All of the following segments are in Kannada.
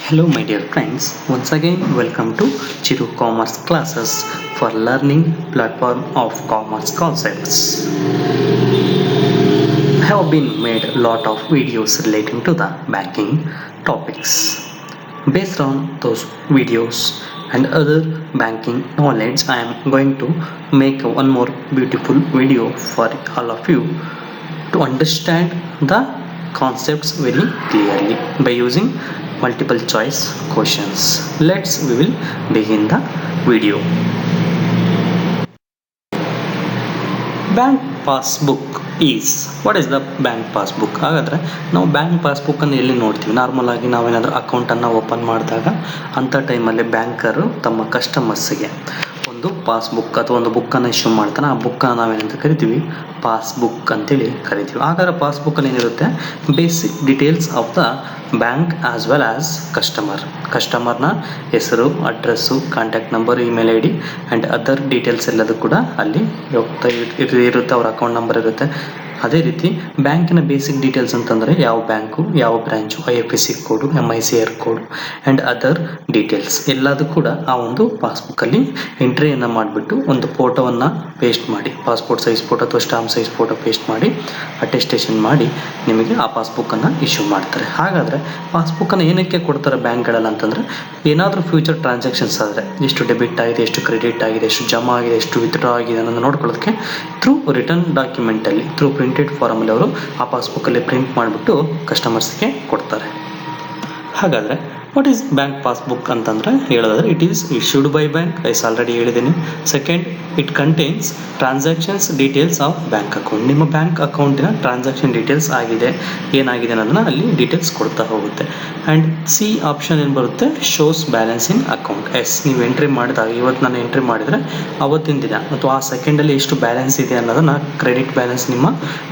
Hello my dear friends, once again welcome to Chiru Commerce Classes for learning platform of commerce concepts. I have been made a lot of videos relating to the banking topics. Based on those videos and other banking knowledge, I am going to make one more beautiful video for all of you to understand the concepts very clearly by using multiple choice questions. We will begin the video. Bank passbook is, what is the bank passbook? ಹಾಗಾದರೆ ನಾವು ಬ್ಯಾಂಕ್ ಪಾಸ್ಬುಕ್ಕನ್ನು ಎಲ್ಲಿ ನೋಡ್ತೀವಿ? ನಾರ್ಮಲ್ ಆಗಿ ನಾವೇನಾದರೂ ಅಕೌಂಟನ್ನು ಓಪನ್ ಮಾಡಿದಾಗ ಅಂಥ ಟೈಮಲ್ಲಿ ಬ್ಯಾಂಕರು ತಮ್ಮ ಕಸ್ಟಮರ್ಸ್ಗೆ ಒಂದು ಪಾಸ್ಬುಕ್ ಅಥವಾ ಒಂದು ಬುಕ್ಕನ್ನು ಇಶ್ಯೂ ಮಾಡ್ತಾನೆ. ಆ ಬುಕ್ಕನ್ನು ನಾವೇನಂತ ಕರಿತೀವಿ? ಪಾಸ್ಬುಕ್ ಅಂತೇಳಿ ಕರಿತೀವಿ. ಹಾಗಾದರೆ ಪಾಸ್ಬುಕ್ಕಲ್ಲಿ ಏನಿರುತ್ತೆ? Basic details of the bank as well as ಕಸ್ಟಮರ್ನ ಹೆಸರು, address, contact number, email I D and other details ಎಲ್ಲದೂ ಕೂಡ ಅಲ್ಲಿ ಇರುತ್ತೆ. ಅವ್ರ ಅಕೌಂಟ್ ನಂಬರ್ ಇರುತ್ತೆ. ಅದೇ ರೀತಿ ಬ್ಯಾಂಕಿನ ಬೇಸಿಕ್ ಡೀಟೇಲ್ಸ್ ಅಂತಂದರೆ ಯಾವ ಬ್ಯಾಂಕು, ಯಾವ branch, IFSC code, MICR code and other details ಎಲ್ಲದೂ ಕೂಡ ಆ ಒಂದು ಪಾಸ್ಬುಕ್ಕಲ್ಲಿ ಎಂಟ್ರಿಯನ್ನು ಮಾಡಿಬಿಟ್ಟು ಒಂದು ಫೋಟೋವನ್ನು ಪೇಸ್ಟ್ ಮಾಡಿ, ಪಾಸ್ಪೋರ್ಟ್ ಸೈಜ್ ಫೋಟೋ ಅಥವಾ ಸ್ಟಾಂಪ್ ಸೈಜ್ ಫೋಟೋ ಪೇಸ್ಟ್ ಮಾಡಿ ಅಟೆಸ್ಟೇಷನ್ ಮಾಡಿ ನಿಮಗೆ ಆ ಪಾಸ್ಬುಕ್ಕನ್ನು ಇಶ್ಯೂ ಮಾಡ್ತಾರೆ. ಹಾಗಾದರೆ ಪಾಸ್ಬುಕ್ಕನ್ನು ಏನಕ್ಕೆ ಕೊಡ್ತಾರೆ ಬ್ಯಾಂಕ್ಗಳಲ್ಲಿ ಅಂತಂದರೆ, ಏನಾದರೂ ಫ್ಯೂಚರ್ ಟ್ರಾನ್ಸಾಕ್ಷನ್ಸ್ ಆದರೆ ಎಷ್ಟು ಡೆಬಿಟ್ ಆಗಿದೆ, ಎಷ್ಟು ಕ್ರೆಡಿಟ್ ಆಗಿದೆ, ಎಷ್ಟು ಜಮಾ ಆಗಿದೆ, ಎಷ್ಟು ವಿತ್ಡ್ರಾ ಆಗಿದೆ ಅನ್ನೋದು ನೋಡ್ಕೊಳ್ಳೋದಕ್ಕೆ ಥ್ರೂ ರಿಟರ್ನ್ ಡಾಕ್ಯುಮೆಂಟಲ್ಲಿ, ಥ್ರೂ ಪ್ರಿಂಟೆಡ್ ಫಾರ್ಮಲ್ಲಿ ಅವರು ಆ ಪಾಸ್ಬುಕ್ಕಲ್ಲಿ ಪ್ರಿಂಟ್ ಮಾಡಿಬಿಟ್ಟು ಕಸ್ಟಮರ್ಸ್ಗೆ ಕೊಡ್ತಾರೆ. ಹಾಗಾದರೆ ವಾಟ್ ಈಸ್ ಬ್ಯಾಂಕ್ ಪಾಸ್ಬುಕ್ ಅಂತಂದರೆ ಹೇಳೋದಾದರೆ, it is issued by bank, already ಹೇಳಿದ್ದೀನಿ. Second, it contains transactions details of bank account. ನಿಮ್ಮ ಬ್ಯಾಂಕ್ ಅಕೌಂಟಿನ ಟ್ರಾನ್ಸಾಕ್ಷನ್ ಡೀಟೇಲ್ಸ್ ಏನಾಗಿದೆ ಅನ್ನೋದನ್ನ ಅಲ್ಲಿ ಡೀಟೇಲ್ಸ್ ಕೊಡ್ತಾ ಹೋಗುತ್ತೆ. ಆ್ಯಂಡ್ ಸಿ ಆಪ್ಷನ್ ಏನು ಬರುತ್ತೆ? ಶೋಸ್ ಬ್ಯಾಲೆನ್ಸ್ ಇನ್ ಅಕೌಂಟ್. ನೀವು ಎಂಟ್ರಿ ಮಾಡಿದಾಗ, ಇವತ್ತು ನಾನು ಎಂಟ್ರಿ ಮಾಡಿದರೆ ಅವತ್ತಿನ ದಿನ ಅಥವಾ ಆ ಸೆಕೆಂಡಲ್ಲಿ ಎಷ್ಟು ಬ್ಯಾಲೆನ್ಸ್ ಇದೆ ಅನ್ನೋದನ್ನು, ಕ್ರೆಡಿಟ್ ಬ್ಯಾಲೆನ್ಸ್ ನಿಮ್ಮ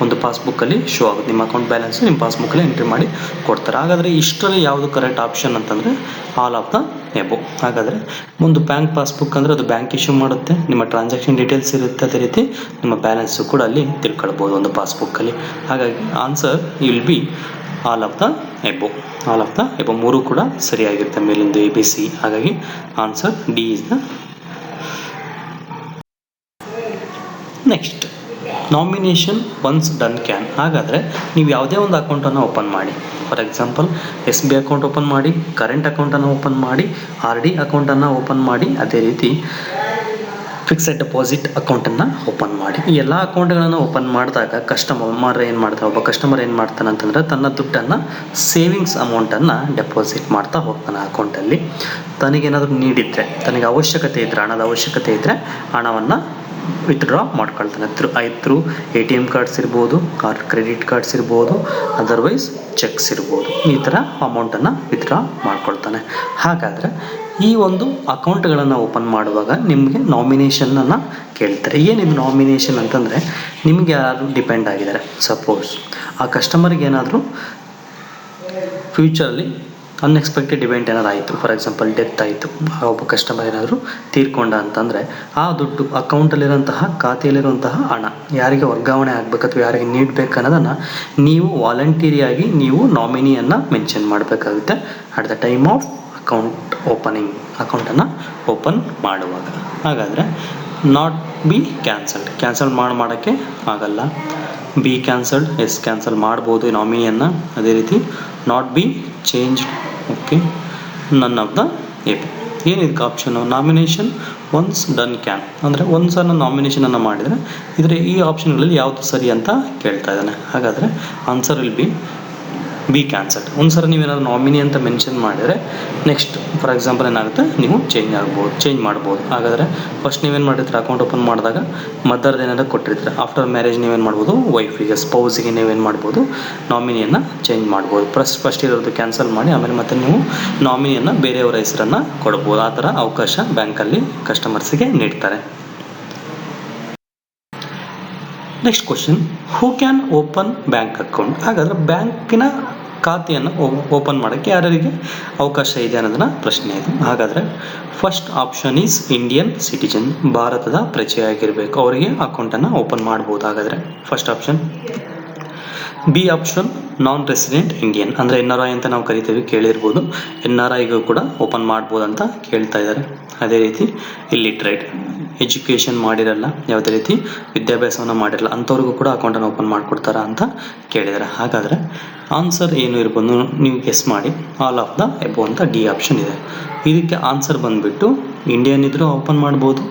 ಒಂದು ಪಾಸ್ಬುಕ್ಕಲ್ಲಿ ಶೋ ಆಗುತ್ತೆ. ನಿಮ್ಮ ಅಕೌಂಟ್ ಬ್ಯಾಲೆನ್ಸ್ ನಿಮ್ಮ ಪಾಸ್ಬುಕ್ಕಲ್ಲಿ ಎಂಟ್ರಿ ಮಾಡಿ ಕೊಡ್ತಾರೆ. ಹಾಗಾದರೆ ಇಷ್ಟರಲ್ಲಿ ಯಾವುದು ಕರೆಕ್ಟ್ ಆಪ್ಷನ್ ಅಂತಂದರೆ ಆಲ್ ಆಫ್ ದ ಎಬೋ. ಹಾಗಾದರೆ ಒಂದು ಬ್ಯಾಂಕ್ ಪಾಸ್ಬುಕ್ ಅಂದರೆ ಅದು ಬ್ಯಾಂಕ್ ಇಶ್ಯೂ ಮಾಡುತ್ತೆ, ನಿಮ್ಮ ಟ್ರಾನ್ಸಾಕ್ಷನ್ ಡೀಟೇಲ್ಸ್ ಇರುತ್ತೆ, ಅದೇ ರೀತಿ ನಿಮ್ಮ ಬ್ಯಾಲೆನ್ಸು ಕೂಡ ಅಲ್ಲಿ ತಿಳ್ಕೊಳ್ಬೋದು ಒಂದು ಪಾಸ್ಬುಕ್ಕಲ್ಲಿ. ಹಾಗಾಗಿ answer will be all of the above. All of the above ಮೂರು ಕೂಡ ಸರಿಯಾಗಿರುತ್ತೆ, ಮೇಲಿಂದ ABC. ಹಾಗಾಗಿ answer D is the next. Nomination once done can. ಹಾಗಾದರೆ ನೀವು ಯಾವುದೇ ಒಂದು ಅಕೌಂಟನ್ನು ಓಪನ್ ಮಾಡಿ, for example SB account open ಮಾಡಿ, ಕರೆಂಟ್ ಅಕೌಂಟನ್ನು ಓಪನ್ ಮಾಡಿ, RD ಅಕೌಂಟನ್ನು ಓಪನ್ ಮಾಡಿ, ಅದೇ ರೀತಿ ಫಿಕ್ಸೆಡ್ ಡೆಪಾಸಿಟ್ ಅಕೌಂಟನ್ನು ಓಪನ್ ಮಾಡಿ. ಈ ಎಲ್ಲ ಅಕೌಂಟ್ಗಳನ್ನು ಓಪನ್ ಮಾಡಿದಾಗ ಒಬ್ಬ ಕಸ್ಟಮರ್ ಏನು ಮಾಡ್ತಾನೆ ಅಂತಂದರೆ, ತನ್ನ ದುಡ್ಡನ್ನು, ಸೇವಿಂಗ್ಸ್ ಅಮೌಂಟನ್ನು ಡೆಪಾಸಿಟ್ ಮಾಡ್ತಾ ಹೋಗ್ತಾನೆ ಅಕೌಂಟಲ್ಲಿ. ತನಗೇನಾದರೂ ನೀಡಿದರೆ, ತನಗೆ ಅವಶ್ಯಕತೆ ಇದ್ದರೆ, ಹಣದ ಅವಶ್ಯಕತೆ ಇದ್ದರೆ ಹಣವನ್ನು ವಿತ್ಡ್ರಾ ಮಾಡ್ಕೊಳ್ತಾನೆ. ಥ್ರೂ ATM ಕಾರ್ಡ್ಸ್ ಇರ್ಬೋದು, ಕ್ರೆಡಿಟ್ ಕಾರ್ಡ್ಸ್ ಇರ್ಬೋದು, ಅದರ್ವೈಸ್ ಚೆಕ್ಸ್ ಇರ್ಬೋದು. ಈ ಥರ ಅಮೌಂಟನ್ನು ವಿತ್ಡ್ರಾ ಮಾಡ್ಕೊಳ್ತಾನೆ. ಹಾಗಾದರೆ ಈ ಒಂದು ಅಕೌಂಟ್ಗಳನ್ನು ಓಪನ್ ಮಾಡುವಾಗ ನಿಮಗೆ ನಾಮಿನೇಷನನ್ನು ಕೇಳ್ತಾರೆ. ಏನಿದು ನಾಮಿನೇಷನ್ ಅಂತಂದರೆ, ನಿಮಗೆ ಯಾರು ಡಿಪೆಂಡ್ ಆಗಿದ್ದಾರೆ, ಸಪೋಸ್ ಆ ಕಸ್ಟಮರ್ಗೆ ಏನಾದರೂ ಫ್ಯೂಚರಲ್ಲಿ ಅನ್ಎಕ್ಸ್ಪೆಕ್ಟೆಡ್ ಇವೆಂಟ್ ಏನಾದ್ರು ಆಯಿತು, ಫಾರ್ ಎಕ್ಸಾಂಪಲ್ ಡೆತ್ ಆಯಿತು, ಒಬ್ಬ ಕಸ್ಟಮರ್ ಏನಾದರೂ ತೀರ್ಕೊಂಡ ಅಂತಂದರೆ ಆ ದುಡ್ಡು ಅಕೌಂಟಲ್ಲಿರುವಂತಹ, ಖಾತೆಯಲ್ಲಿರುವಂತಹ ಹಣ ಯಾರಿಗೆ ವರ್ಗಾವಣೆ ಆಗಬೇಕು ಅಥವಾ ಯಾರಿಗೆ ನೀಡಬೇಕು ಅನ್ನೋದನ್ನು ನೀವು ವಾಲಂಟರಿಯಾಗಿ ನೀವು ನಾಮಿನಿಯನ್ನು ಮೆನ್ಷನ್ ಮಾಡಬೇಕಾಗುತ್ತೆ at the time of account opening, ಅಕೌಂಟನ್ನು ಓಪನ್ ಮಾಡುವಾಗ. ಹಾಗಾದರೆ ನಾಟ್ ಬಿ ಕ್ಯಾನ್ಸಲ್ ಮಾಡೋಕ್ಕೆ ಆಗಲ್ಲ. ಬಿ ಕ್ಯಾನ್ಸಲ್ಡ್, ಎಸ್ ಕ್ಯಾನ್ಸಲ್ ಮಾಡ್ಬೋದು ನಾಮಿನಿಯನ್ನು. ಅದೇ ರೀತಿ not be changed, okay, none of the above. ಏನಿದಕ್ಕೆ option? Nomination once done can ಅಂದರೆ ಒಂದು ಸಲ ನಾಮಿನೇಷನನ್ನು ಮಾಡಿದರೆ ಈ ಆಪ್ಷನ್ಗಳಲ್ಲಿ ಯಾವುದು ಸರಿ ಅಂತ ಕೇಳ್ತಾ ಇದ್ದಾನೆ. ಹಾಗಾದರೆ answer will B B cancelled. ಒಂದು ಸಲ ನೀವೇನಾದ್ರು ನಾಮಿನಿ ಅಂತ ಮೆನ್ಷನ್ ಮಾಡಿದರೆ ನೆಕ್ಸ್ಟ್ ಫಾರ್ ಎಕ್ಸಾಂಪಲ್ ಏನಾಗುತ್ತೆ, ನೀವು ಚೇಂಜ್ ಮಾಡ್ಬೋದು. ಹಾಗಾದರೆ ಫಸ್ಟ್ ನೀವೇನು ಮಾಡಿರ್ತೀರ, ಅಕೌಂಟ್ ಓಪನ್ ಮಾಡಿದಾಗ ಮದರ್ದು ಏನಾದ್ರು ಕೊಟ್ಟಿರ್ತೀರ, ಆಫ್ಟರ್ ಮ್ಯಾರೇಜ್ ನೀವೇನು ಮಾಡ್ಬೋದು, ವೈಫಿಗೆ, ಸ್ಪೌಸಿಗೆ ನೀವೇನು ಮಾಡ್ಬೋದು, ನಾಮಿನಿಯನ್ನು ಚೇಂಜ್ ಮಾಡ್ಬೋದು. ಫಸ್ಟ್ ಇರೋದು ಕ್ಯಾನ್ಸಲ್ ಮಾಡಿ ಆಮೇಲೆ ಮತ್ತೆ ನೀವು ನಾಮಿನಿಯನ್ನು ಬೇರೆಯವರ ಹೆಸರನ್ನು ಕೊಡ್ಬೋದು. ಆ ಥರ ಅವಕಾಶ ಬ್ಯಾಂಕಲ್ಲಿ ಕಸ್ಟಮರ್ಸಿಗೆ ನೀಡ್ತಾರೆ. Next question, who can open bank account? ಹಾಗಾದರೆ ಬ್ಯಾಂಕಿನ ಖಾತೆಯನ್ನು ಓಪನ್ ಮಾಡೋಕ್ಕೆ ಯಾರಿಗೆ ಅವಕಾಶ ಇದೆ ಅನ್ನೋದನ್ನ ಪ್ರಶ್ನೆ ಇದು. ಹಾಗಾದರೆ first option is Indian citizen, ಭಾರತದ ಪ್ರಜೆಯಾಗಿರಬೇಕು, ಅವರಿಗೆ ಅಕೌಂಟನ್ನು ಓಪನ್ ಮಾಡ್ಬೋದು. ಹಾಗಾದರೆ ಫಸ್ಟ್ ಆಪ್ಷನ್. ಬಿ ಆಪ್ಷನ್ ನಾನ್ ರೆಸಿಡೆಂಟ್ ಇಂಡಿಯನ್ ಅಂದರೆ NRI ಅಂತ ನಾವು ಕರಿತೀವಿ, ಕೇಳಿರ್ಬೋದು. NRIಗೂ ಕೂಡ ಓಪನ್ ಮಾಡ್ಬೋದು ಅಂತ ಕೇಳ್ತಾ ಇದ್ದಾರೆ. ಅದೇ ರೀತಿ ಇಲ್ಲಿಟ್ರೇಟ್, ಎಜುಕೇಷನ್ ಮಾಡಿರಲ್ಲ, ಯಾವುದೇ ರೀತಿ ವಿದ್ಯಾಭ್ಯಾಸವನ್ನು ಮಾಡಿರಲ್ಲ ಅಂಥವ್ರಿಗೂ ಕೂಡ ಅಕೌಂಟನ್ನು ಓಪನ್ ಮಾಡಿಕೊಡ್ತಾರಾ ಅಂತ ಕೇಳಿದ್ದಾರೆ. ಹಾಗಾದರೆ ಆನ್ಸರ್ ಏನು ಇರ್ಬೋದು ನೀವು ಗೆಸ್ ಮಾಡಿ. ಆಲ್ ಆಫ್ ದ ಎಬೋ ಅಂತ ಡಿ ಆಪ್ಷನ್ ಇದೆ. ಇದಕ್ಕೆ ಆನ್ಸರ್ ಬಂದುಬಿಟ್ಟು ಇಂಡಿಯನ್ ಇದ್ದರೂ ಓಪನ್ ಮಾಡ್ಬೋದು,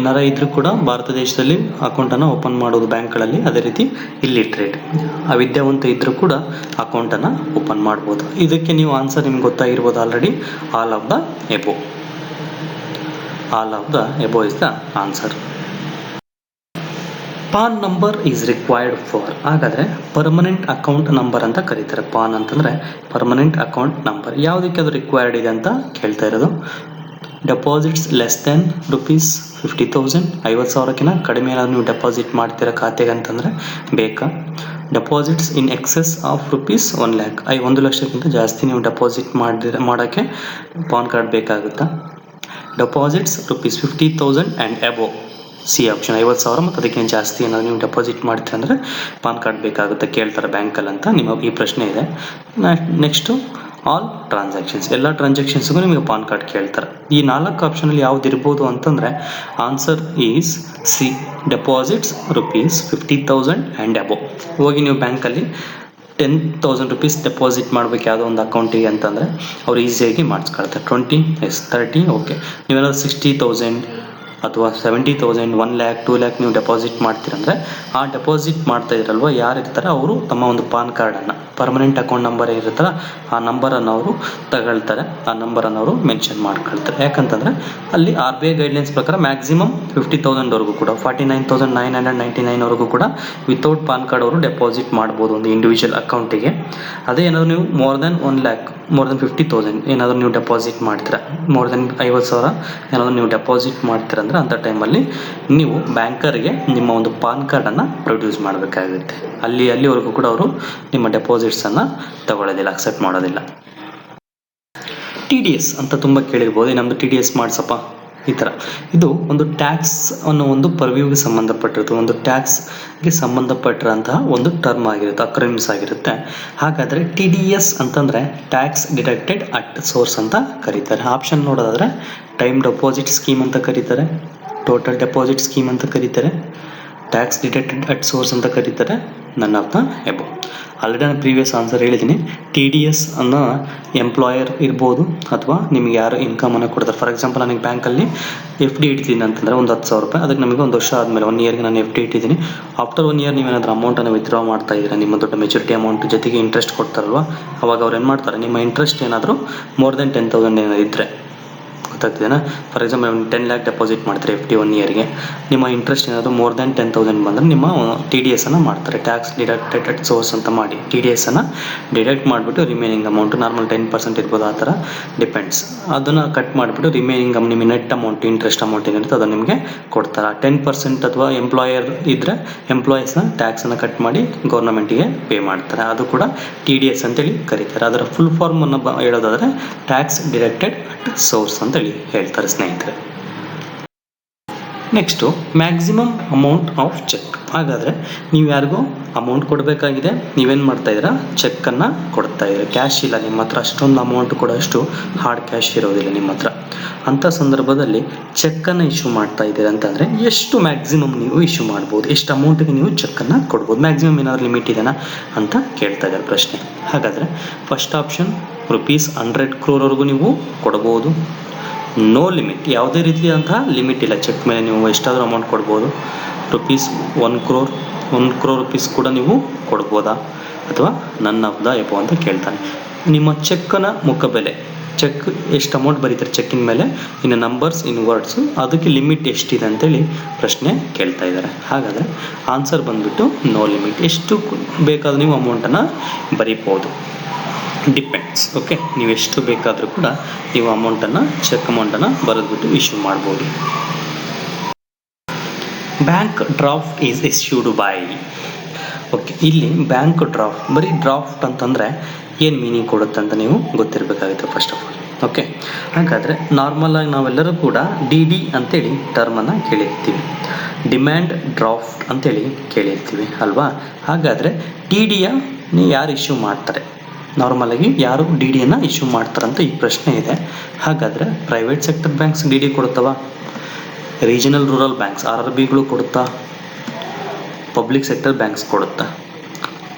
NRI ಇದ್ರೂ ಕೂಡ ಭಾರತ ದೇಶದಲ್ಲಿ ಅಕೌಂಟನ್ನು ಓಪನ್ ಮಾಡೋದು ಬ್ಯಾಂಕ್ಗಳಲ್ಲಿ. ಅದೇ ರೀತಿ ಇಲ್ಲಿಟ್ರೇಟ್, ಅವಿದ್ಯಾವಂತ ಇದ್ದರೂ ಕೂಡ ಅಕೌಂಟನ್ನು ಓಪನ್ ಮಾಡ್ಬೋದು. ಇದಕ್ಕೆ ನೀವು ಆನ್ಸರ್ ನಿಮ್ಗೆ ಗೊತ್ತಾಗಿರ್ಬೋದು already, all of the above. All of the above is the answer. PAN number is required for, ಹಾಗಾದರೆ ಪರ್ಮನೆಂಟ್ ಅಕೌಂಟ್ ನಂಬರ್ ಅಂತ ಕರೀತಾರೆ. ಪಾನ್ ಅಂತಂದರೆ ಪರ್ಮನೆಂಟ್ ಅಕೌಂಟ್ ನಂಬರ್. ಯಾವುದಕ್ಕೆ ಅದು ರಿಕ್ವೈರ್ಡ್ ಇದೆ ಅಂತ ಕೇಳ್ತಾ ಇರೋದು. ಡೆಪಾಸಿಟ್ಸ್ ಲೆಸ್ ದೆನ್ ₹50,000, 50,000ಕ್ಕಿಂತ ಕಡಿಮೆ ಏನಾದರೂ ನೀವು ಡೆಪಾಸಿಟ್ ಮಾಡ್ತೀರಾ ಖಾತೆಗೆ ಅಂತಂದರೆ ಬೇಕಾ? Deposits in excess of ₹1 lakh, 1 ಲಕ್ಷಕ್ಕಿಂತ ಜಾಸ್ತಿ ನೀವು ಡೆಪಾಸಿಟ್ ಮಾಡೋಕ್ಕೆ ಪಾನ್ ಕಾರ್ಡ್ ಬೇಕಾಗುತ್ತಾ? Deposits ₹50,000 and above, C option 50,000 ಮತ್ತು ಅದಕ್ಕಿಂತ ಜಾಸ್ತಿ ಏನಾದರೂ ನೀವು ಡೆಪಾಸಿಟ್ ಮಾಡ್ತೀರ ಅಂದರೆ ಪಾನ್ ಕಾರ್ಡ್ ಬೇಕಾಗುತ್ತೆ ಕೇಳ್ತಾರೆ ಬ್ಯಾಂಕಲ್ಲಿ ಅಂತ ನಿಮ್ಮ ಈ ಪ್ರಶ್ನೆ ಇದೆ. ನೆಕ್ಸ್ಟು ಆಲ್ ಟ್ರಾನ್ಸಾಕ್ಷನ್ಸ್, ಎಲ್ಲ ಟ್ರಾನ್ಸಾಕ್ಷನ್ಸ್ಗೂ ನಿಮಗೆ ಪಾನ್ ಕಾರ್ಡ್ ಕೇಳ್ತಾರೆ. ಈ 4 ಆಪ್ಷನಲ್ಲಿ ಯಾವ್ದು ಇರ್ಬೋದು ಅಂತಂದರೆ answer is C, deposits ₹50,000 and above. ಹೋಗಿ ನೀವು ಬ್ಯಾಂಕಲ್ಲಿ ₹10,000 ಡೆಪಾಸಿಟ್ ಮಾಡಬೇಕು ಯಾವುದೋ ಒಂದು ಅಕೌಂಟಿಗೆ ಅಂತಂದರೆ ಅವ್ರು ಈಸಿಯಾಗಿ ಮಾಡಿಸ್ಕೊಳ್ತಾರೆ. 20, yes 30, ಓಕೆ. ನೀವೇನಾದ್ರು 60,000 ಅಥವಾ 70,000, 1 lakh, 2 lakh ನೀವು ಡೆಪಾಸಿಟ್ ಮಾಡ್ತೀರಂದರೆ ಆ ಡೆಪಾಸಿಟ್ ಮಾಡ್ತಾ ಇದ್ರಲ್ವ ಯಾರು ಇರ್ತಾರೆ ಅವರು ತಮ್ಮ ಒಂದು ಪಾನ್ ಕಾರ್ಡನ್ನು, ಪರ್ಮನೆಂಟ್ ಅಕೌಂಟ್ ನಂಬರ್ ಏನಿರುತ್ತಲ್ಲ ಆ ನಂಬರನ್ನು ಅವರು ತಗೊಳ್ತಾರೆ, ಆ ನಂಬರನ್ನು ಅವರು ಮೆನ್ಷನ್ ಮಾಡ್ಕೊಳ್ತಾರೆ. ಯಾಕಂತಂದರೆ ಅಲ್ಲಿ RBI ಗೈಡ್ಲೈನ್ಸ್ ಪ್ರಕಾರ ಮ್ಯಾಕ್ಸಿಮಮ್ 50,000ವರೆಗೂ ಕೂಡ 49,999ವರೆಗೂ ಕೂಡ ವಿತೌಟ್ ಪಾನ್ ಕಾರ್ಡ್ ಅವರು ಡೆಪಾಸಿಟ್ ಮಾಡ್ಬೋದು ಒಂದು ಇಂಡಿವಿಜುವಲ್ ಅಕೌಂಟಿಗೆ. ಅದೇ ಏನಾದರೂ ನೀವು more than 1 lakh, more than 50,000 ಏನಾದರೂ ನೀವು ಡೆಪಾಸಿಟ್ ಮಾಡ್ತೀರಾ, ಮೋರ್ ದೆನ್ 50,000 ಏನಾದರೂ ನೀವು ಡೆಪಾಸಿಟ್ ಮಾಡ್ತೀರಂದ್ರೆ ಅಂಥ ಟೈಮಲ್ಲಿ ನೀವು ಬ್ಯಾಂಕರ್ಗೆ ನಿಮ್ಮ ಒಂದು ಪಾನ್ ಕಾರ್ಡನ್ನು ಪ್ರೊಡ್ಯೂಸ್ ಮಾಡಬೇಕಾಗುತ್ತೆ. ಅಲ್ಲಿವರೆಗೂ ಕೂಡ ಅವರು ನಿಮ್ಮ ಡೆಪಾಸಿಟ್ಸನ್ನು ತಗೊಳ್ಳೋದಿಲ್ಲ, ಅಕ್ಸೆಪ್ಟ್ ಮಾಡೋದಿಲ್ಲ. TDS ಅಂತ ತುಂಬ ಕೇಳಿರ್ಬೋದು, ನಮ್ಮದು TDS ಮಾಡಿಸಪ್ಪ ಈ ಥರ. ಇದು ಒಂದು ಟ್ಯಾಕ್ಸ್ ಅನ್ನೋ ಒಂದು ಪರ್ವ್ಯೂಗೆ ಸಂಬಂಧಪಟ್ಟಿರುತ್ತೆ, ಒಂದು ಟ್ಯಾಕ್ಸ್ಗೆ ಸಂಬಂಧಪಟ್ಟಿರೋಂತಹ ಒಂದು ಟರ್ಮ್ ಆಗಿರುತ್ತೆ, ಅಕ್ರಮಿಸ್ ಆಗಿರುತ್ತೆ. ಹಾಗಾದರೆ TDS ಅಂತಂದರೆ ಟ್ಯಾಕ್ಸ್ ಡಿಡಕ್ಟೆಡ್ ಅಟ್ ಸೋರ್ಸ್ ಅಂತ ಕರೀತಾರೆ. ಆಪ್ಷನ್ ನೋಡೋದಾದರೆ ಟೈಮ್ ಡೆಪಾಸಿಟ್ ಸ್ಕೀಮ್ ಅಂತ ಕರೀತಾರೆ, ಟೋಟಲ್ ಡೆಪಾಸಿಟ್ ಸ್ಕೀಮ್ ಅಂತ ಕರೀತಾರೆ, ಟ್ಯಾಕ್ಸ್ ಡಿಡಕ್ಟೆಡ್ ಅಟ್ ಸೋರ್ಸ್ ಅಂತ ಕರೀತಾರೆ, ನನ್ ಆಫ್ ದ ಎಬೋ. ಆಲ್ರೆಡಿ ನಾನು ಪ್ರೀವಿಯಸ್ ಆನ್ಸರ್ ಹೇಳಿದ್ದೀನಿ. TDS ಅನ್ನೋ ಎಂಪ್ಲಾಯರ್ ಇರ್ಬೋದು ಅಥವಾ ನಿಮಗೆ ಯಾರು ಇನ್ಕಮನ್ನು ಕೊಡ್ತಾರೆ. ಫಾರ್ ಎಕ್ಸಾಂಪಲ್ ನನಗೆ ಬ್ಯಾಂಕಲ್ಲಿ FD ಇಡ್ತೀನಿ ಅಂತಂದರೆ ಒಂದು ₹10,000, ಅದಕ್ಕೆ ನಮಗೆ 1 ವರ್ಷ ಆದಮೇಲೆ 1 yearಗೆ ನಾನು FD ಇಟ್ಟಿದ್ದೀನಿ. ಆಫ್ಟರ್ 1 year ನೀವೇನಾದರೂ ಅಮೌಂಟನ್ನು ವಿತ್ಡ್ರಾ ಮಾಡ್ತಾ ಇದ್ದೀರಾ, ನಿಮ್ಮ ದೊಡ್ಡ ಮೆಚುರಿಟಿ ಅಮೌಂಟ್ ಜೊತೆಗೆ ಇಂಟ್ರೆಸ್ಟ್ ಕೊಡ್ತಾರಲ್ವ, ಅವಾಗ ಅವ್ರು ಏನು ಮಾಡ್ತಾರೆ, ನಿಮ್ಮ ಇಂಟ್ರೆಸ್ಟ್ ಏನಾದರೂ ಮೋರ್ ದೆನ್ 10,000 ಏನಾದರೂ ಇದ್ದರೆ, ಗೊತ್ತಾಗ್ತಿದೆನಾ? ಫಾರ್ ಎಕ್ಸಾಂಪಲ್ 10 lakh ಡೆಪಾಸಿಟ್ ಮಾಡ್ತಾರೆ FD 1 yearಗೆ, ನಿಮ್ಮ ಇಂಟ್ರೆಸ್ಟ್ ಏನಾದರೂ ಮೋರ್ ದೆನ್ 10,000 ಬಂದರೆ ನಿಮ್ಮ TDS ಅನ್ನು ಮಾಡ್ತಾರೆ, ಟ್ಯಾಕ್ಸ್ ಡಿಡಕ್ಟೆಡ್ ಅಟ್ ಸೋರ್ಸ್ ಅಂತ ಮಾಡಿ TDS ಅನ್ನು ಡಿಡಕ್ಟ್ ಮಾಡಿಬಿಟ್ಟು ರಿಮೈನಿಂಗ್ ಅಮೌಂಟು ನಾರ್ಮಲ್ 10% ಇರ್ಬೋದು, ಆ ಥರ ಡಿಪೆಂಡ್ಸ್, ಅದನ್ನು ಕಟ್ ಮಾಡಿಬಿಟ್ಟು ರಿಮೈನಿಂಗ್ ನಿಮ್ಮ ನೆಟ್ ಅಮೌಂಟ್, ಇಂಟ್ರೆಸ್ಟ್ ಅಮೌಂಟ್ ಏನಿರುತ್ತೆ ಅದನ್ನು ನಿಮಗೆ ಕೊಡ್ತಾರೆ. 10% ಅಥವಾ ಎಂಪ್ಲಾಯರ್ ಇದ್ದರೆ ಎಂಪ್ಲಾಯೀಸ್ನ ಟ್ಯಾಕ್ಸನ್ನು ಕಟ್ ಮಾಡಿ ಗೌರ್ಮೆಂಟಿಗೆ ಪೇ ಮಾಡ್ತಾರೆ, ಅದು ಕೂಡ TDS ಅಂತೇಳಿ ಕರೀತಾರೆ. ಅದರ ಫುಲ್ ಫಾರ್ಮನ್ನು ಹೇಳೋದಾದರೆ ಟ್ಯಾಕ್ಸ್ ಡಿಡಕ್ಟೆಡ್ ಅಟ್ ಸೋರ್ಸ್ ಅಂತೇಳಿ ಹೇಳ್ತಾರೆ ಸ್ನೇಹಿತರೆ. Next maximum amount of cheque. ಹಾಗಾದರೆ ನೀವು ಯಾರಿಗೂ ಅಮೌಂಟ್ ಕೊಡಬೇಕಾಗಿದೆ, ನೀವೇನು ಮಾಡ್ತಾಯಿದ್ದೀರಾ, ಚೆಕ್ಕನ್ನು ಕೊಡ್ತಾ ಇದ್ದೀರಾ, ಕ್ಯಾಶ್ ಇಲ್ಲ ನಿಮ್ಮ ಹತ್ರ, ಅಷ್ಟೊಂದು ಅಮೌಂಟ್ ಕೊಡೋಷ್ಟು ಹಾರ್ಡ್ ಕ್ಯಾಶ್ ಇರೋದಿಲ್ಲ ನಿಮ್ಮ ಹತ್ರ. ಅಂಥ ಸಂದರ್ಭದಲ್ಲಿ ಚೆಕ್ಕನ್ನು ಇಶ್ಯೂ ಮಾಡ್ತಾ ಇದ್ದೀರಾ ಅಂತಂದರೆ ಎಷ್ಟು ಮ್ಯಾಕ್ಸಿಮಮ್ ನೀವು ಇಶ್ಯೂ ಮಾಡ್ಬೋದು, ಎಷ್ಟು ಅಮೌಂಟಿಗೆ ನೀವು ಚೆಕ್ಕನ್ನು ಕೊಡ್ಬೋದು, ಮ್ಯಾಕ್ಸಿಮಮ್ ಏನಾದರೂ ಲಿಮಿಟ್ ಇದೆಯಾ ಅಂತ ಕೇಳ್ತಾ ಇದ್ದಾರೆ ಪ್ರಶ್ನೆ. ಹಾಗಾದರೆ ಫಸ್ಟ್ ಆಪ್ಷನ್ ₹100 crore ನೀವು ಕೊಡ್ಬೋದು. ನೋ ಲಿಮಿಟ್, ಯಾವುದೇ ರೀತಿಯಾದಂತಹ ಲಿಮಿಟ್ ಇಲ್ಲ, ಚೆಕ್ ಮೇಲೆ ನೀವು ಎಷ್ಟಾದರೂ ಅಮೌಂಟ್ ಕೊಡ್ಬೋದು. ₹1 crore ಕೂಡ ನೀವು ಕೊಡ್ಬೋದಾ, ಅಥವಾ ನನ್ ಆಫ್ ದ ಎಬೋ ಅಂತ ಕೇಳ್ತಾನೆ. ನಿಮ್ಮ ಚೆಕ್ಕನ ಮುಖಬೆಲೆ, ಚೆಕ್ ಎಷ್ಟು ಅಮೌಂಟ್ ಬರೀತಾರೆ ಚೆಕ್ಕಿನ ಮೇಲೆ, ಇನ್ನು ನಂಬರ್ಸ್ ಇನ್ ವರ್ಡ್ಸು, ಅದಕ್ಕೆ ಲಿಮಿಟ್ ಎಷ್ಟಿದೆ ಅಂತೇಳಿ ಪ್ರಶ್ನೆ ಕೇಳ್ತಾ ಇದ್ದಾರೆ. ಹಾಗಾದರೆ ಆನ್ಸರ್ ಬಂದುಬಿಟ್ಟು ನೋ ಲಿಮಿಟ್, ಎಷ್ಟು ಬೇಕಾದರೂ ನೀವು ಅಮೌಂಟನ್ನು ಬರೀಬೋದು, ಡಿಪೆಂಡ್ಸ್. ಓಕೆ, ನೀವು ಎಷ್ಟು ಬೇಕಾದರೂ ಕೂಡ ನೀವು ಅಮೌಂಟನ್ನು, ಚೆಕ್ ಅಮೌಂಟನ್ನು ಬರೆದ್ಬಿಟ್ಟು ಇಶ್ಯೂ ಮಾಡ್ಬೋದು. Bank draft is issued by. Okay, ಇಲ್ಲಿ ಬ್ಯಾಂಕ್ ಡ್ರಾಫ್ಟ್, ಬರೀ ಡ್ರಾಫ್ಟ್ ಅಂತಂದರೆ ಏನು ಮೀನಿಂಗ್ ಕೊಡುತ್ತೆ ಅಂತ ನೀವು ಗೊತ್ತಿರಬೇಕಾಗುತ್ತೆ ಫಸ್ಟ್ ಆಫ್ ಆಲ್. ಓಕೆ, ಹಾಗಾದರೆ ನಾರ್ಮಲಾಗಿ ನಾವೆಲ್ಲರೂ ಕೂಡ DD ಅಂತೇಳಿ ಟರ್ಮನ್ನು ಕೇಳಿರ್ತೀವಿ. ಡಿಮ್ಯಾಂಡ್ ಡ್ರಾಫ್ಟ್ ಅಂತೇಳಿ ಕೇಳಿರ್ತೀವಿ ಅಲ್ವಾ. ಹಾಗಾದರೆ ಡಿ ಡಿಯನ್ನು ಯಾರು ಇಶ್ಯೂ ಮಾಡ್ತಾರೆ, ನಾರ್ಮಲಾಗಿ ಯಾರು ಡಿ ಡಿಯನ್ನು ಇಶ್ಯೂ ಮಾಡ್ತಾರಂತ ಈ ಪ್ರಶ್ನೆ ಇದೆ. ಹಾಗಾದರೆ private sector banks D D ಕೊಡುತ್ತವಾ, ರೀಜನಲ್ ರೂರಲ್ ಬ್ಯಾಂಕ್ಸ್ RRBಗಳು ಕೊಡುತ್ತಾ, ಪಬ್ಲಿಕ್ ಸೆಕ್ಟರ್ ಬ್ಯಾಂಕ್ಸ್ ಕೊಡುತ್ತಾ?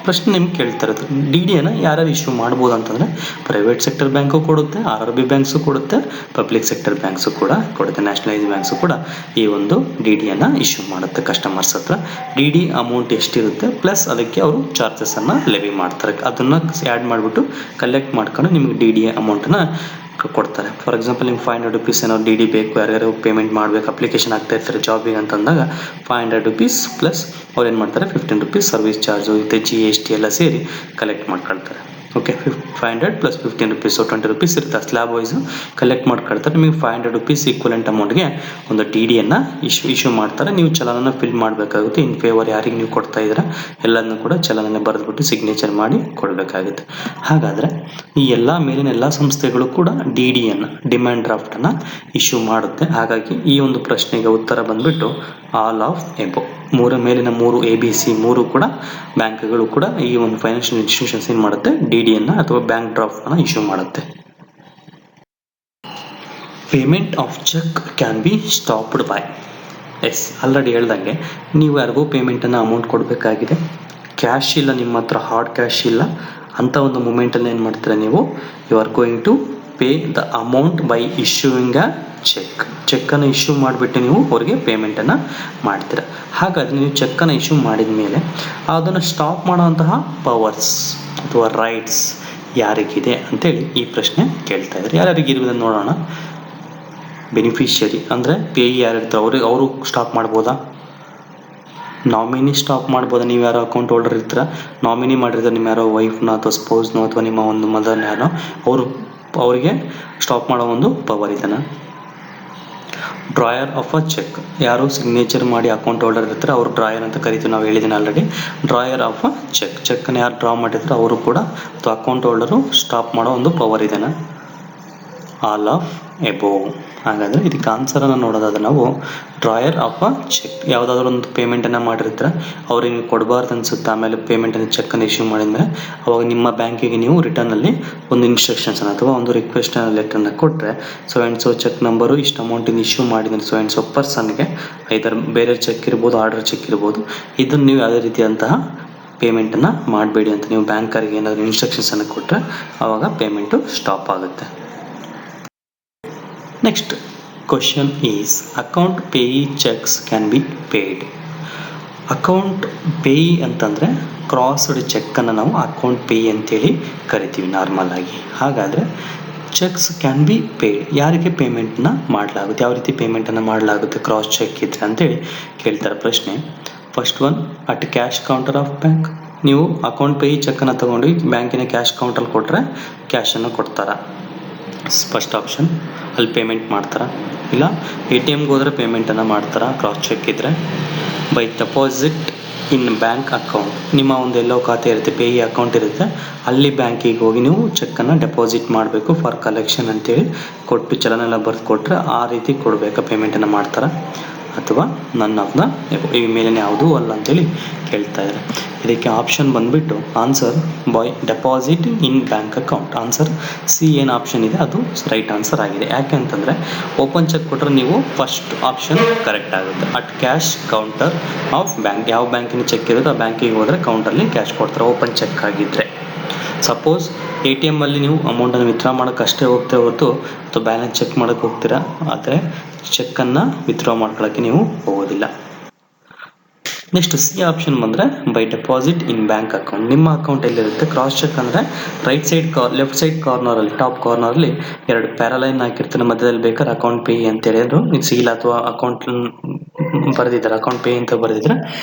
ಪ್ರಶ್ನೆ ನಿಮ್ಗೆ ಕೇಳ್ತಾ ಇರೋದು ಡಿ ಡಿಯನ್ನು ಯಾರ್ಯಾರು ಇಶ್ಯೂ ಮಾಡ್ಬೋದು ಅಂತಂದರೆ ಪ್ರೈವೇಟ್ ಸೆಕ್ಟರ್ ಬ್ಯಾಂಕು ಕೊಡುತ್ತೆ, RRB ಬ್ಯಾಂಕ್ಸು ಕೊಡುತ್ತೆ, ಪಬ್ಲಿಕ್ ಸೆಕ್ಟರ್ ಬ್ಯಾಂಕ್ಸು ಕೂಡ ಕೊಡುತ್ತೆ, ನ್ಯಾಷನಲೈಸ್ ಬ್ಯಾಂಕ್ಸು ಕೂಡ ಈ ಒಂದು ಡಿ ಡಿಯನ್ನು ಇಶ್ಯೂ ಮಾಡುತ್ತೆ ಕಸ್ಟಮರ್ಸ್ ಹತ್ರ. ಡಿ ಡಿ ಅಮೌಂಟ್ ಎಷ್ಟಿರುತ್ತೆ ಪ್ಲಸ್ ಅದಕ್ಕೆ ಅವರು ಚಾರ್ಜಸನ್ನು ಲೆವಿ ಮಾಡ್ತಾರೆ, ಅದನ್ನು ಆ್ಯಡ್ ಮಾಡಿಬಿಟ್ಟು ಕಲೆಕ್ಟ್ ಮಾಡ್ಕೊಂಡು ನಿಮಗೆ ಡಿ ಡಿ ಅಮೌಂಟನ್ನು ಕೊಡ್ತಾರೆ. ಫಾರ್ ಎಕ್ಸಾಂಪಲ್ ನಿಮ್ಗೆ 500 rupees ಏನೋ ಡಿ ಡಿ ಬೇಕು, ಯಾರ್ಯಾರು ಪೇಮೆಂಟ್ ಮಾಡಬೇಕು, ಅಪ್ಲಿಕೇಶನ್ ಆಗ್ತಾ ಇರ್ತಾರೆ ಜಾಬಿಗೆ ಅಂತಂದಾಗ 500 rupees ಪ್ಲಸ್ ಅವ್ರು ಏನು ಮಾಡ್ತಾರೆ 15 rupees ಸರ್ವಿಸ್ ಚಾರ್ಜು ಮತ್ತು GST ಎಲ್ಲ ಸೇರಿ ಕಲೆಕ್ಟ್ ಮಾಡ್ಕೊಳ್ತಾರೆ. Okay, 500 plus 15 rupees, so 20 rupees ಇರುತ್ತೆ, ಸ್ಲ್ಯಾಬ್ ವೈಸು ಕಲೆಕ್ಟ್ ಮಾಡ್ಕೊಳ್ತಾರೆ. ನಿಮಗೆ 500 rupees ಈಕ್ವಲೆಂಟ್ ಅಮೌಂಟ್ಗೆ ಒಂದು ಡಿ ಡಿಯನ್ನು ಇಶ್ಯೂ ಮಾಡ್ತಾರೆ. ನೀವು ಚಲನನ ಫಿಲ್ ಮಾಡಬೇಕಾಗುತ್ತೆ, ಇನ್ ಫೇವರ್ ಯಾರಿಗೆ ನೀವು ಕೊಡ್ತಾ ಇದ್ದೀರಾ ಎಲ್ಲದನ್ನು ಕೂಡ ಚಲನನೆ ಬರೆದ್ಬಿಟ್ಟು ಸಿಗ್ನೇಚರ್ ಮಾಡಿ ಕೊಡಬೇಕಾಗುತ್ತೆ. ಹಾಗಾದರೆ ಈ ಎಲ್ಲ ಮೇಲಿನ ಎಲ್ಲ ಸಂಸ್ಥೆಗಳು ಕೂಡ ಡಿ ಡಿಯನ್ನು ಡಿಮ್ಯಾಂಡ್ ಡ್ರಾಫ್ಟನ್ನು ಇಶ್ಯೂ ಮಾಡುತ್ತೆ. ಹಾಗಾಗಿ ಈ ಒಂದು ಪ್ರಶ್ನೆಗೆ ಉತ್ತರ ಬಂದುಬಿಟ್ಟು ಆಲ್ ಆಫ್ ಎಬೋ, ಮೇಲಿನ 3 ABC 3 ಕೂಡ ಬ್ಯಾಂಕ್ಗಳು ಕೂಡ ಈ ಒಂದು ಫೈನಾನ್ಷಿಯಲ್ ಇನ್ಸ್ಟಿಟ್ಯೂಷನ್ಸ್ ಏನು ಮಾಡುತ್ತೆ ಡಿ ಡಿಯನ್ನು ಅಥವಾ ಬ್ಯಾಂಕ್ ಡ್ರಾಫ್ಟನ್ನು ಇಶ್ಯೂ ಮಾಡುತ್ತೆ. Payment of cheque can be stopped by, as already ಹೇಳ್ದಂಗೆ ನೀವು ಯಾರಿಗೂ ಪೇಮೆಂಟನ್ನು ಅಮೌಂಟ್ ಕೊಡಬೇಕಾಗಿದೆ, ಕ್ಯಾಶ್ ಇಲ್ಲ ನಿಮ್ಮ ಹತ್ರ, ಹಾರ್ಡ್ ಕ್ಯಾಶ್ ಇಲ್ಲ, ಅಂಥ ಒಂದು ಮೂಮೆಂಟಲ್ಲಿ ಏನು ಮಾಡ್ತೀರಾ ನೀವು, you are going to pay the amount by issuing a ಚೆಕ್ಕನ್ನು ಇಶ್ಯೂ ಮಾಡಿಬಿಟ್ಟು ನೀವು ಅವ್ರಿಗೆ ಪೇಮೆಂಟನ್ನು ಮಾಡ್ತೀರಾ. ಹಾಗಾದರೆ ನೀವು ಚೆಕ್ಕನ್ನು ಇಶ್ಯೂ ಮಾಡಿದ ಮೇಲೆ ಅದನ್ನು ಸ್ಟಾಪ್ ಮಾಡೋಂತಹ ಪವರ್ಸ್ ಅಥವಾ ರೈಟ್ಸ್ ಯಾರಿಗಿದೆ ಅಂತೇಳಿ ಈ ಪ್ರಶ್ನೆ ಕೇಳ್ತಾ ಇದ್ದಾರೆ. ಯಾರ್ಯಾರಿಗಿರುವುದನ್ನು ನೋಡೋಣ. ಬೆನಿಫಿಷಿಯರಿ ಅಂದರೆ ಪೇಯಿ ಯಾರಿರ್ತಾರೆ ಅವರು ಸ್ಟಾಪ್ ಮಾಡ್ಬೋದಾ, ನಾಮಿನಿ ಸ್ಟಾಪ್ ಮಾಡ್ಬೋದಾ, ನೀವು ಯಾರೋ ಅಕೌಂಟ್ ಹೋಲ್ಡರ್ ಇರ್ತೀರ, ನಾಮಿನಿ ಮಾಡಿರ್ತಾರೆ ನಿಮ್ಮ ಯಾರೋ ವೈಫ್ನ ಅಥವಾ ಸ್ಪೌಸ್ನೋ ಅಥವಾ ನಿಮ್ಮ ಒಂದು ಮದರ್ನ ಯಾರೋ, ಅವರಿಗೆ ಸ್ಟಾಪ್ ಮಾಡೋ ಒಂದು ಪವರ್ ಇದನ್ನು. ಡ್ರಾಯರ್ ಆಫ್ ಅ ಚೆಕ್, ಯಾರು ಸಿಗ್ನೇಚರ್ ಮಾಡಿ ಅಕೌಂಟ್ ಹೋಲ್ಡರ್ ಇರ್ತಾರೆ ಅವರು ಡ್ರಾಯರ್ ಅಂತ ಕರಿತೀವಿ, ನಾವು ಹೇಳಿದ್ದೀನಿ ಆಲ್ರೆಡಿ. ಡ್ರಾಯರ್ ಆಫ್ ಅ ಚೆಕ್ಕನ್ನು ಯಾರು ಡ್ರಾ ಮಾಡಿರ್ತಾರೆ ಅವರು ಕೂಡ ಅಥವಾ ಅಕೌಂಟ್ ಹೋಲ್ಡರು ಸ್ಟಾಪ್ ಮಾಡೋ ಒಂದು ಪವರ್ ಇದೆನಾ. All of above. ಹಾಗಾದರೆ ಇದಕ್ಕೆ ಆನ್ಸರನ್ನು ನೋಡೋದಾದ್ರೆ ನಾವು ಡ್ರಾಯರ್ ಆಫ್ ಅ ಚೆಕ್, ಯಾವುದಾದ್ರೂ ಒಂದು ಪೇಮೆಂಟನ್ನು ಮಾಡಿರ್ತಾರೆ ಅವ್ರಿಗೆ ಕೊಡಬಾರ್ದು ಅನಿಸುತ್ತೆ, ಆಮೇಲೆ ಪೇಮೆಂಟನ್ನು ಚೆಕ್ಕನ್ನು ಇಶ್ಯೂ ಮಾಡಿದ್ಮೇಲೆ ಅವಾಗ ನಿಮ್ಮ ಬ್ಯಾಂಕಿಗೆ ನೀವು ರಿಟರ್ನಲ್ಲಿ ಒಂದು ಇನ್ಸ್ಟ್ರಕ್ಷನ್ಸನ್ನು ಅಥವಾ ಒಂದು ರಿಕ್ವೆಸ್ಟ್ ಲೆಟರ್ನ ಕೊಟ್ಟರೆ, so and so cheque number ಇಷ್ಟು ಅಮೌಂಟಿಂದ ಇಶ್ಯೂ ಮಾಡಿದ್ರೆ ಸೊ ಆ್ಯಂಡ್ ಸೊ ಪರ್ಸನ್ಗೆ ಐದರ್ ಬೇರೆ ಚೆಕ್ ಇರ್ಬೋದು, ಆರ್ಡರ್ ಚೆಕ್ ಇರ್ಬೋದು, ಇದನ್ನು ನೀವು ಯಾವುದೇ ರೀತಿಯಾದಂತಹ ಪೇಮೆಂಟನ್ನು ಮಾಡಬೇಡಿ ಅಂತ ನೀವು ಬ್ಯಾಂಕರಿಗೆ ಏನಾದರೂ ಇನ್ಸ್ಟ್ರಕ್ಷನ್ಸನ್ನು ಕೊಟ್ಟರೆ ಆವಾಗ ಪೇಮೆಂಟು ಸ್ಟಾಪ್ ಆಗುತ್ತೆ. Next question is account Peyi cheques can be paid. Account Peyi ಅಂತಂದರೆ ಕ್ರಾಸ್ಡ್ ಚೆಕ್ಕನ್ನು ನಾವು ಅಕೌಂಟ್ ಪೇಯಿ ಅಂತೇಳಿ ಕರಿತೀವಿ ನಾರ್ಮಲ್ ಆಗಿ. ಹಾಗಾದರೆ ಚೆಕ್ಸ್ ಕ್ಯಾನ್ ಬಿ ಪೇಯ್ಡ್, ಯಾರಿಗೆ ಪೇಮೆಂಟನ್ನ ಮಾಡಲಾಗುತ್ತೆ, ಯಾವ ರೀತಿ ಪೇಮೆಂಟನ್ನು ಮಾಡಲಾಗುತ್ತೆ ಕ್ರಾಸ್ ಚೆಕ್ ಇದ್ರೆ ಅಂತೇಳಿ ಕೇಳ್ತಾರೆ ಪ್ರಶ್ನೆ. First one at cash counter of bank, ನೀವು ಅಕೌಂಟ್ ಪೇಯಿ ಚೆಕ್ಕನ್ನು ತೊಗೊಂಡು ಬ್ಯಾಂಕಿನ ಕ್ಯಾಶ್ ಕೌಂಟರಲ್ಲಿ ಕೊಟ್ಟರೆ ಕ್ಯಾಶನ್ನು ಕೊಡ್ತಾರೆ, ಫಸ್ಟ್ ಆಪ್ಷನ್, ಅಲ್ಲಿ ಪೇಮೆಂಟ್ ಮಾಡ್ತಾರೆ. ಇಲ್ಲ ATMಗೆ ಹೋದರೆ ಪೇಮೆಂಟನ್ನು ಮಾಡ್ತಾರೆ ಕ್ರಾಸ್ ಚೆಕ್ ಇದ್ದರೆ. By deposit in bank account, ನಿಮ್ಮ ಒಂದು ಎಲ್ಲೋ ಖಾತೆ ಇರುತ್ತೆ, ಪೇಯಿ ಅಕೌಂಟ್ ಇರುತ್ತೆ, ಅಲ್ಲಿ ಬ್ಯಾಂಕಿಗೆ ಹೋಗಿ ನೀವು ಚೆಕ್ಕನ್ನು ಡೆಪಾಸಿಟ್ ಮಾಡಬೇಕು ಫಾರ್ ಕಲೆಕ್ಷನ್ ಅಂತೇಳಿ ಕೊಟ್ಟು ಚಲನೆಲ್ಲ ಬರೆದು ಕೊಟ್ಟರೆ ಆ ರೀತಿ ಕೊಡಬೇಕಾ ಪೇಮೆಂಟನ್ನು ಮಾಡ್ತಾರೆ. ಅಥವಾ ನನ್ ಆಫ್ ದ ಈ ಮೇಲಿನ ಯಾವುದೂ ಅಲ್ಲ ಅಂತೇಳಿ ಕೇಳ್ತಾ ಇದ್ದಾರೆ. ಇದಕ್ಕೆ ಆಪ್ಷನ್ ಬಂದುಬಿಟ್ಟು answer by deposit in bank account, answer C ಏನು ಆಪ್ಷನ್ ಇದೆ ಅದು ರೈಟ್ ಆನ್ಸರ್ ಆಗಿದೆ. ಯಾಕೆ ಅಂತಂದರೆ ಓಪನ್ ಚೆಕ್ ಕೊಟ್ಟರೆ ನೀವು ಫಸ್ಟ್ ಆಪ್ಷನ್ ಕರೆಕ್ಟ್ ಆಗುತ್ತೆ. At cash counter of bank, ಯಾವ ಬ್ಯಾಂಕಿನ ಚೆಕ್ ಇರುತ್ತೆ ಆ ಬ್ಯಾಂಕಿಗೆ ಹೋದರೆ ಕೌಂಟರಲ್ಲಿ ಕ್ಯಾಶ್ ಕೊಡ್ತಾರೆ ಓಪನ್ ಚೆಕ್ ಆಗಿದ್ದರೆ. ಸಪೋಸ್ ATMಲ್ಲಿ ನೀವು ಅಮೌಂಟನ್ನು ವಿತ್ಡ್ರಾ ಮಾಡೋಕ್ಕೆ ಅಷ್ಟೇ ಹೋಗ್ತೀರ ಹೊರತು ಅಥವಾ ಬ್ಯಾಲೆನ್ಸ್ ಚೆಕ್ ಮಾಡೋಕ್ಕೆ ಹೋಗ್ತೀರಾ, ಆದರೆ ಚೆಕ್ಕನ್ನು ವಿತ್ಡ್ರಾ ಮಾಡ್ಕೊಳ್ಳೋಕ್ಕೆ ನೀವು ಹೋಗೋದಿಲ್ಲ. ನೆಕ್ಸ್ಟ್ ಸಿ ಆಪ್ಷನ್ ಬಂದರೆ by deposit in bank account, ನಿಮ್ಮ ಅಕೌಂಟ್ ಎಲ್ಲಿರುತ್ತೆ ಕ್ರಾಸ್ ಚೆಕ್ ಅಂದರೆ ರೈಟ್ ಸೈಡ್ ಲೆಫ್ಟ್ ಸೈಡ್ ಕಾರ್ನರಲ್ಲಿ ಟಾಪ್ ಕಾರ್ನರಲ್ಲಿ 2 ಪ್ಯಾರಲೈನ್ ಹಾಕಿರ್ತಾರೆ, ಮಧ್ಯದಲ್ಲಿ ಬೇಕಾದ್ರೆ ಅಕೌಂಟ್ ಪೇ ಅಂತ ಹೇಳಿದ್ರು ನೀವು ಸೀಲ್ ಅಥವಾ ಅಕೌಂಟ್ ಬರೆದಿದ್ದಾರೆ ಅಕೌಂಟ್ ಪೇ ಅಂತ ಬರೆದಿದ್ರೆ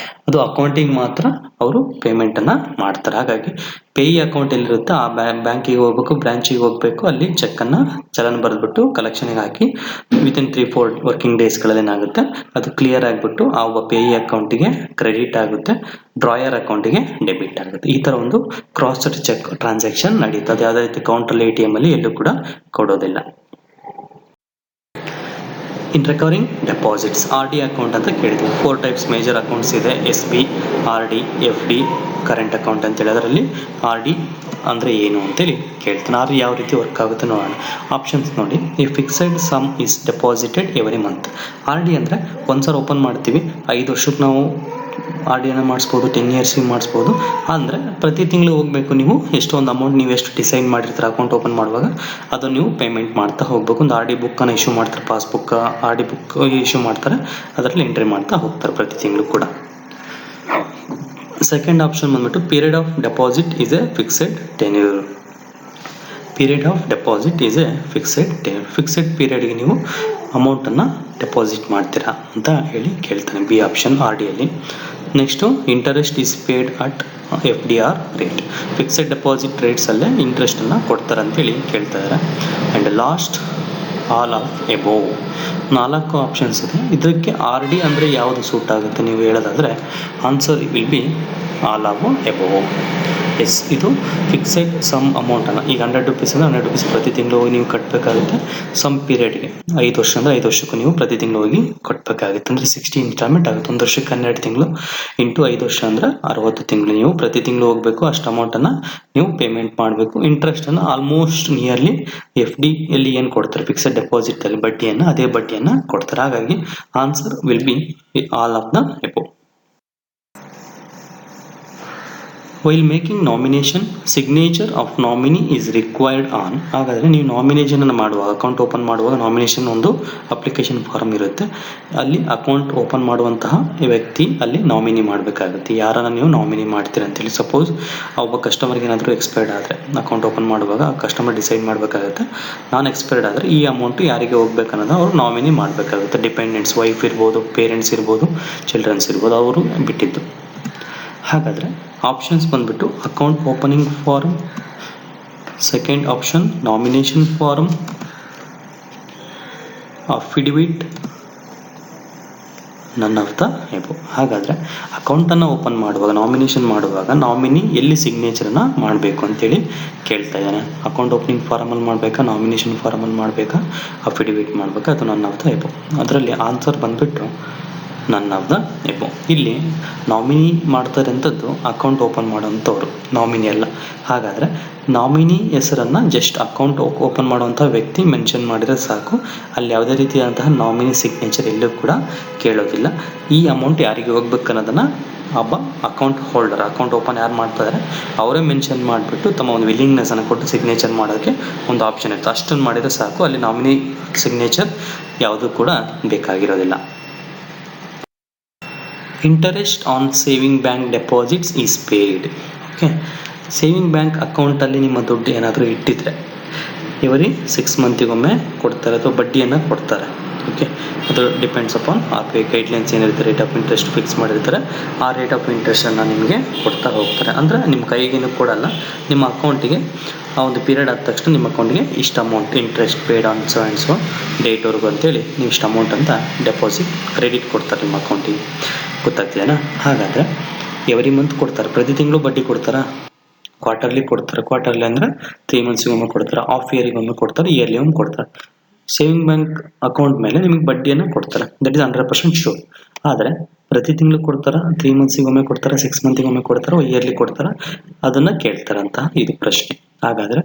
ಅದು ಅಕೌಂಟಿಗೆ ಮಾತ್ರ ಅವರು ಪೇಮೆಂಟನ್ನು ಮಾಡ್ತಾರೆ. ಹಾಗಾಗಿ ಪೇಯಿ ಅಕೌಂಟ್ ಎಲ್ಲಿರುತ್ತೆ ಆ ಬ್ಯಾಂಕಿಗೆ ಹೋಗ್ಬೇಕು, ಬ್ರಾಂಚಿಗೆ ಹೋಗಬೇಕು, ಅಲ್ಲಿ ಚೆಕ್ಕನ್ನು ಚಲನ್ ಬರೆದ್ಬಿಟ್ಟು ಕಲೆಕ್ಷನ್ಗೆ ಹಾಕಿ ವಿತಿನ್ 3-4 ವರ್ಕಿಂಗ್ ಡೇಸ್ಗಳಲ್ಲಿ ಏನಾಗುತ್ತೆ ಅದು ಕ್ಲಿಯರ್ ಆಗಿಬಿಟ್ಟು ಆ ಒಬ್ಬ ಪೇಯಿ ಅಕೌಂಟಿಗೆ ಕ್ರೆಡಿಟ್ ಆಗುತ್ತೆ, ಡ್ರಾಯರ್ ಅಕೌಂಟಿಗೆ ಡೆಬಿಟ್ ಆಗುತ್ತೆ. ಈ ಥರ ಒಂದು ಕ್ರಾಸ್ ಚೆಕ್ ಟ್ರಾನ್ಸಾಕ್ಷನ್ ನಡೆಯುತ್ತೆ. ಅದು ಯಾವುದೇ ರೀತಿ ಕೌಂಟರಲ್ಲಿ ATMಲ್ಲಿ ಎಲ್ಲೂ ಕೂಡ ಕೊಡೋದಿಲ್ಲ. In recurring deposits R D account ಅಂತ ಕೇಳಿದ್ವಿ. 4 ಟೈಪ್ಸ್ ಮೇಜರ್ ಅಕೌಂಟ್ಸ್ ಇದೆ, S B, R D, F D, current account ಅಂತೇಳಿ. ಅದರಲ್ಲಿ ಆರ್ ಡಿ ಅಂದರೆ ಏನು ಅಂತೇಳಿ ಕೇಳ್ತಾನೆ. ಆರ್ ಡಿ ಯಾವ ರೀತಿ ವರ್ಕ್ ಆಗುತ್ತೆ ನೋಡೋಣ. ಆಪ್ಷನ್ಸ್ ನೋಡಿ, ಈ fixed sum is deposited every month. R D ಅಂದರೆ ಒಂದ್ಸಲ ಓಪನ್ ಮಾಡ್ತೀವಿ, 5 ವರ್ಷಕ್ಕೆ ನಾವು ಆರ್ ಡಿಯನ್ನು ಮಾಡಿಸ್ಬೋದು, 10 ಇಯರ್ಸಿಗೆ ಮಾಡಿಸ್ಬೋದು. ಅಂದರೆ ಪ್ರತಿ ತಿಂಗಳು ಹೋಗಬೇಕು, ನೀವು ಎಷ್ಟೊಂದು ಅಮೌಂಟ್ ನೀವು ಎಷ್ಟು ಡಿಸೈಡ್ ಮಾಡಿರ್ತೀರ ಅಕೌಂಟ್ ಓಪನ್ ಮಾಡುವಾಗ ಅದನ್ನು ನೀವು ಪೇಮೆಂಟ್ ಮಾಡ್ತಾ ಹೋಗಬೇಕು. ಒಂದು ಆರ್ ಡಿ ಬುಕ್ಕನ್ನು ಇಶ್ಯೂ ಮಾಡ್ತಾರೆ, passbook R D book issue ಮಾಡ್ತಾರೆ, ಅದರಲ್ಲಿ ಎಂಟ್ರಿ ಮಾಡ್ತಾ ಹೋಗ್ತಾರೆ ಪ್ರತಿ ತಿಂಗಳು ಕೂಡ. ಸೆಕೆಂಡ್ ಆಪ್ಷನ್ ಬಂದ್ಬಿಟ್ಟು period of deposit is a fixed tenure. Period of deposit is a fixed tenure. Fixed ಪೀರಿಯಡ್ಗೆ ನೀವು ಅಮೌಂಟನ್ನು ಡೆಪಾಸಿಟ್ ಮಾಡ್ತೀರಾ ಅಂತ ಹೇಳಿ ಕೇಳ್ತಾನೆ, ಬಿ ಆಪ್ಷನ್ ಆರ್ ಡಿಯಲ್ಲಿ. Next interest is paid at F D R rate. Fixed deposit ರೇಟ್ಸಲ್ಲೇ ಇಂಟ್ರೆಸ್ಟನ್ನು ಕೊಡ್ತಾರೆ ಅಂತೇಳಿ ಕೇಳ್ತಾ ಇದ್ದಾರೆ. And last all of above. 4 options ಇದೆ. ಇದಕ್ಕೆ ಆರ್ ಡಿ ಅಂದರೆ ಯಾವುದು ಸೂಟ್ ಆಗುತ್ತೆ ನೀವು ಹೇಳೋದಾದರೆ answer will be all of above. Yes, ಇದು ಫಿಕ್ಸೆಡ್ ಸಮ್ ಅಮೌಂಟನ್ನು ಈಗ 100 ರುಪೀಸ್ ಅಂದರೆ 100 ರುಪೀಸ್ ಪ್ರತಿ ತಿಂಗಳು ಹೋಗಿ ನೀವು ಕಟ್ಟಬೇಕಾಗುತ್ತೆ. ಸಮ್ ಪೀರಿಯಡ್ಗೆ 5 ವರ್ಷ ಅಂದರೆ 5 ವರ್ಷಕ್ಕೂ ನೀವು ಪ್ರತಿ ತಿಂಗಳು ಹೋಗಿ ಕಟ್ಟಬೇಕಾಗುತ್ತೆ. ಅಂದರೆ 60 ಇನ್ಸ್ಟಾಲ್ಮೆಂಟ್ ಆಗುತ್ತೆ. 1 ವರ್ಷಕ್ಕೆ 12 ತಿಂಗಳು ಇಂಟು 5 ವರ್ಷ ಅಂದರೆ 60 ತಿಂಗಳು ನೀವು ಪ್ರತಿ ತಿಂಗಳು ಹೋಗಬೇಕು. ಅಷ್ಟು ಅಮೌಂಟನ್ನು ನೀವು ಪೇಮೆಂಟ್ ಮಾಡಬೇಕು. ಇಂಟ್ರೆಸ್ಟನ್ನು ಆಲ್ಮೋಸ್ಟ್ ನಿಯರ್ಲಿ ಎಫ್ ಡಿಯಲ್ಲಿ ಏನು ಕೊಡ್ತಾರೆ ಫಿಕ್ಸೆಡ್ ಡೆಪಾಸಿಟಲ್ಲಿ ಬಡ್ಡಿಯನ್ನು, ಅದೇ ಬಡ್ಡಿಯನ್ನು ಕೊಡ್ತಾರೆ. ಹಾಗಾಗಿ answer will be all of the above. While making nomination signature of nominee is required on. ಹಾಗಾದರೆ ನೀವು ನಾಮಿನೇಷನನ್ನು ಮಾಡುವಾಗ, ಅಕೌಂಟ್ ಓಪನ್ ಮಾಡುವಾಗ ನಾಮಿನೇಷನ್ ಒಂದು ಅಪ್ಲಿಕೇಶನ್ ಫಾರ್ಮ್ ಇರುತ್ತೆ. ಅಲ್ಲಿ ಅಕೌಂಟ್ ಓಪನ್ ಮಾಡುವಂತಹ ವ್ಯಕ್ತಿ ಅಲ್ಲಿ ನಾಮಿನಿ ಮಾಡಬೇಕಾಗುತ್ತೆ. ಯಾರನ್ನು ನೀವು ನಾಮಿನಿ ಮಾಡ್ತೀರ ಅಂತೇಳಿ. ಸಪೋಸ್ ಒಬ್ಬ ಕಸ್ಟಮರ್ಗೆ ಏನಾದರೂ ಎಕ್ಸ್ಪೈರ್ಡ್ ಆದರೆ ಅಕೌಂಟ್ ಓಪನ್ ಮಾಡುವಾಗ ಆ ಕಸ್ಟಮರ್ ಡಿಸೈಡ್ ಮಾಡಬೇಕಾಗುತ್ತೆ, ನಾನು ಎಕ್ಸ್ಪೈರ್ಡ್ ಆದರೆ ಈ ಅಮೌಂಟು ಯಾರಿಗೆ ಹೋಗ್ಬೇಕನ್ನೋದು ಅವರು ನಾಮಿನಿ ಮಾಡಬೇಕಾಗುತ್ತೆ. ಡಿಪೆಂಡೆಂಟ್ಸ್, ವೈಫ್ ಇರ್ಬೋದು, ಪೇರೆಂಟ್ಸ್ ಇರ್ಬೋದು, ಚಿಲ್ಡ್ರನ್ಸ್ ಇರ್ಬೋದು, ಅವರು ಬಿಟ್ಟಿದ್ದು. ಹಾಗಾದರೆ ಆಪ್ಷನ್ಸ್ ಬಂದ್ಬಿಟ್ಟು account opening form, second option nomination form, affidavit, none of the above. ಹಾಗಾದರೆ ಅಕೌಂಟನ್ನು ಓಪನ್ ಮಾಡುವಾಗ, ನಾಮಿನೇಷನ್ ಮಾಡುವಾಗ ನಾಮಿನಿ ಎಲ್ಲಿ ಸಿಗ್ನೇಚರನ್ನು ಮಾಡಬೇಕು ಅಂತೇಳಿ ಕೇಳ್ತಾ ಇದ್ದಾನೆ. ಅಕೌಂಟ್ ಓಪನಿಂಗ್ ಫಾರ್ಮಲ್ಲಿ ಮಾಡಬೇಕಾ, ನಾಮಿನೇಷನ್ ಫಾರ್ಮಲ್ಲಿ ಮಾಡಬೇಕಾ, ಅಫಿಡವಿಟ್ ಮಾಡಬೇಕಾ, ಅದು ನನ್ ಆಫ್ ದ ಎಬೋವ್. ಅದರಲ್ಲಿ ಆನ್ಸರ್ ಬಂದುಬಿಟ್ಟು ನನ್ ಆಫ್ ದ ಎಬೋವ್. ಇಲ್ಲಿ ನಾಮಿನಿ ಮಾಡ್ತಾರೆ ಅಂಥದ್ದು ಅಕೌಂಟ್ ಓಪನ್ ಮಾಡೋವಂಥವ್ರು, ನಾಮಿನಿ ಅಲ್ಲ. ಹಾಗಾದರೆ ನಾಮಿನಿ ಹೆಸರನ್ನು ಜಸ್ಟ್ ಅಕೌಂಟ್ ಓಪನ್ ಮಾಡುವಂಥ ವ್ಯಕ್ತಿ ಮೆನ್ಷನ್ ಮಾಡಿದರೆ ಸಾಕು. ಅಲ್ಲಿ ಯಾವುದೇ ರೀತಿಯಾದಂತಹ ನಾಮಿನಿ ಸಿಗ್ನೇಚರ್ ಎಲ್ಲೂ ಕೂಡ ಕೇಳೋದಿಲ್ಲ. ಈ ಅಮೌಂಟ್ ಯಾರಿಗೆ ಹೋಗ್ಬೇಕು ಅನ್ನೋದನ್ನು ಒಬ್ಬ ಅಕೌಂಟ್ ಹೋಲ್ಡರ್, ಅಕೌಂಟ್ ಓಪನ್ ಯಾರು ಮಾಡ್ತಾರೆ ಅವರೇ ಮೆನ್ಷನ್ ಮಾಡಿಬಿಟ್ಟು ತಮ್ಮ ಒಂದು ವಿಲ್ಲಿಂಗ್ನೆಸ್ಸನ್ನು ಕೊಟ್ಟು ಸಿಗ್ನೇಚರ್ ಮಾಡೋಕ್ಕೆ ಒಂದು ಆಪ್ಷನ್ ಇರುತ್ತೆ. ಅಷ್ಟನ್ನು ಮಾಡಿದರೆ ಸಾಕು, ಅಲ್ಲಿ ನಾಮಿನಿ ಸಿಗ್ನೇಚರ್ ಯಾವುದೂ ಕೂಡ ಬೇಕಾಗಿರೋದಿಲ್ಲ. Interest on saving bank deposits is paid. Okay, saving bank ಅಕೌಂಟಲ್ಲಿ ನಿಮ್ಮ ದುಡ್ಡು ಏನಾದರೂ ಇಟ್ಟಿದ್ರೆ ಇವರಿ 6 ಮಂತಿಗೊಮ್ಮೆ ಕೊಡ್ತಾರೆ ಅಥವಾ ಬಡ್ಡಿಯನ್ನು ಕೊಡ್ತಾರೆ. ಓಕೆ, ಅದು depends upon R B I guidelines ಏನಿರುತ್ತೆ, ರೇಟ್ ಆಫ್ ಇಂಟ್ರೆಸ್ಟ್ ಫಿಕ್ಸ್ ಮಾಡಿರ್ತಾರೆ. ಆ ರೇಟ್ ಆಫ್ ಇಂಟ್ರೆಸ್ಟನ್ನು ನಿಮಗೆ ಕೊಡ್ತಾ ಹೋಗ್ತಾರೆ. ಅಂದರೆ ನಿಮ್ಮ ಕೈಗೇನು ಕೊಡಲ್ಲ, ನಿಮ್ಮ ಅಕೌಂಟಿಗೆ ಆ ಒಂದು ಪೀರಿಯಡ್ ಆದ ತಕ್ಷಣ ನಿಮ್ಮ ಅಕೌಂಟಿಗೆ ಇಷ್ಟು amount interest paid on so and so ಡೇಟ್ವರೆಗೂ ಅಂತೇಳಿ ನೀವು ಇಷ್ಟು ಅಮೌಂಟ್ ಅಂತ ಡೆಪಾಸಿಟ್ ಕ್ರೆಡಿಟ್ ಕೊಡ್ತಾರೆ ನಿಮ್ಮ ಅಕೌಂಟಿಗೆ. ಗೊತ್ತಾಗ್ತಿದೆಯಾ? ಹಾಗಾದರೆ ಎವ್ರಿ ಮಂತ್ ಕೊಡ್ತಾರೆ, ಪ್ರತಿ ತಿಂಗಳು ಬಡ್ಡಿ ಕೊಡ್ತಾರೆ, ಕ್ವಾರ್ಟರ್ಲಿ ಕೊಡ್ತಾರೆ. ಕ್ವಾರ್ಟರ್ಲಿ ಅಂದರೆ 3 ಮಂತ್ಸಿಗೊಮ್ಮೆ ಕೊಡ್ತಾರೆ, ಹಾಫ್ ಇಯರಿಗೊಮ್ಮೆ ಕೊಡ್ತಾರೆ, ಇಯರ್ಲಿ ಒಮ್ಮೆ ಕೊಡ್ತಾರೆ. ಸೇವಿಂಗ್ ಬ್ಯಾಂಕ್ ಅಕೌಂಟ್ ಮೇಲೆ ನಿಮಗೆ ಬಡ್ಡಿಯನ್ನು ಕೊಡ್ತಾರೆ, ದಟ್ ಇಸ್ 100% ಶೂರ್. ಆದರೆ ಪ್ರತಿ ತಿಂಗಳು ಕೊಡ್ತಾರೆ, 3 ಮಂತ್ಸಿಗೊಮ್ಮೆ ಕೊಡ್ತಾರೆ, 6 ಮಂತಿಗೊಮ್ಮೆ ಕೊಡ್ತಾರೆ, ಇಯರ್ಲಿ ಕೊಡ್ತಾರೆ, ಅದನ್ನು ಕೇಳ್ತಾರಂತ ಇದು ಪ್ರಶ್ನೆ. ಹಾಗಾದರೆ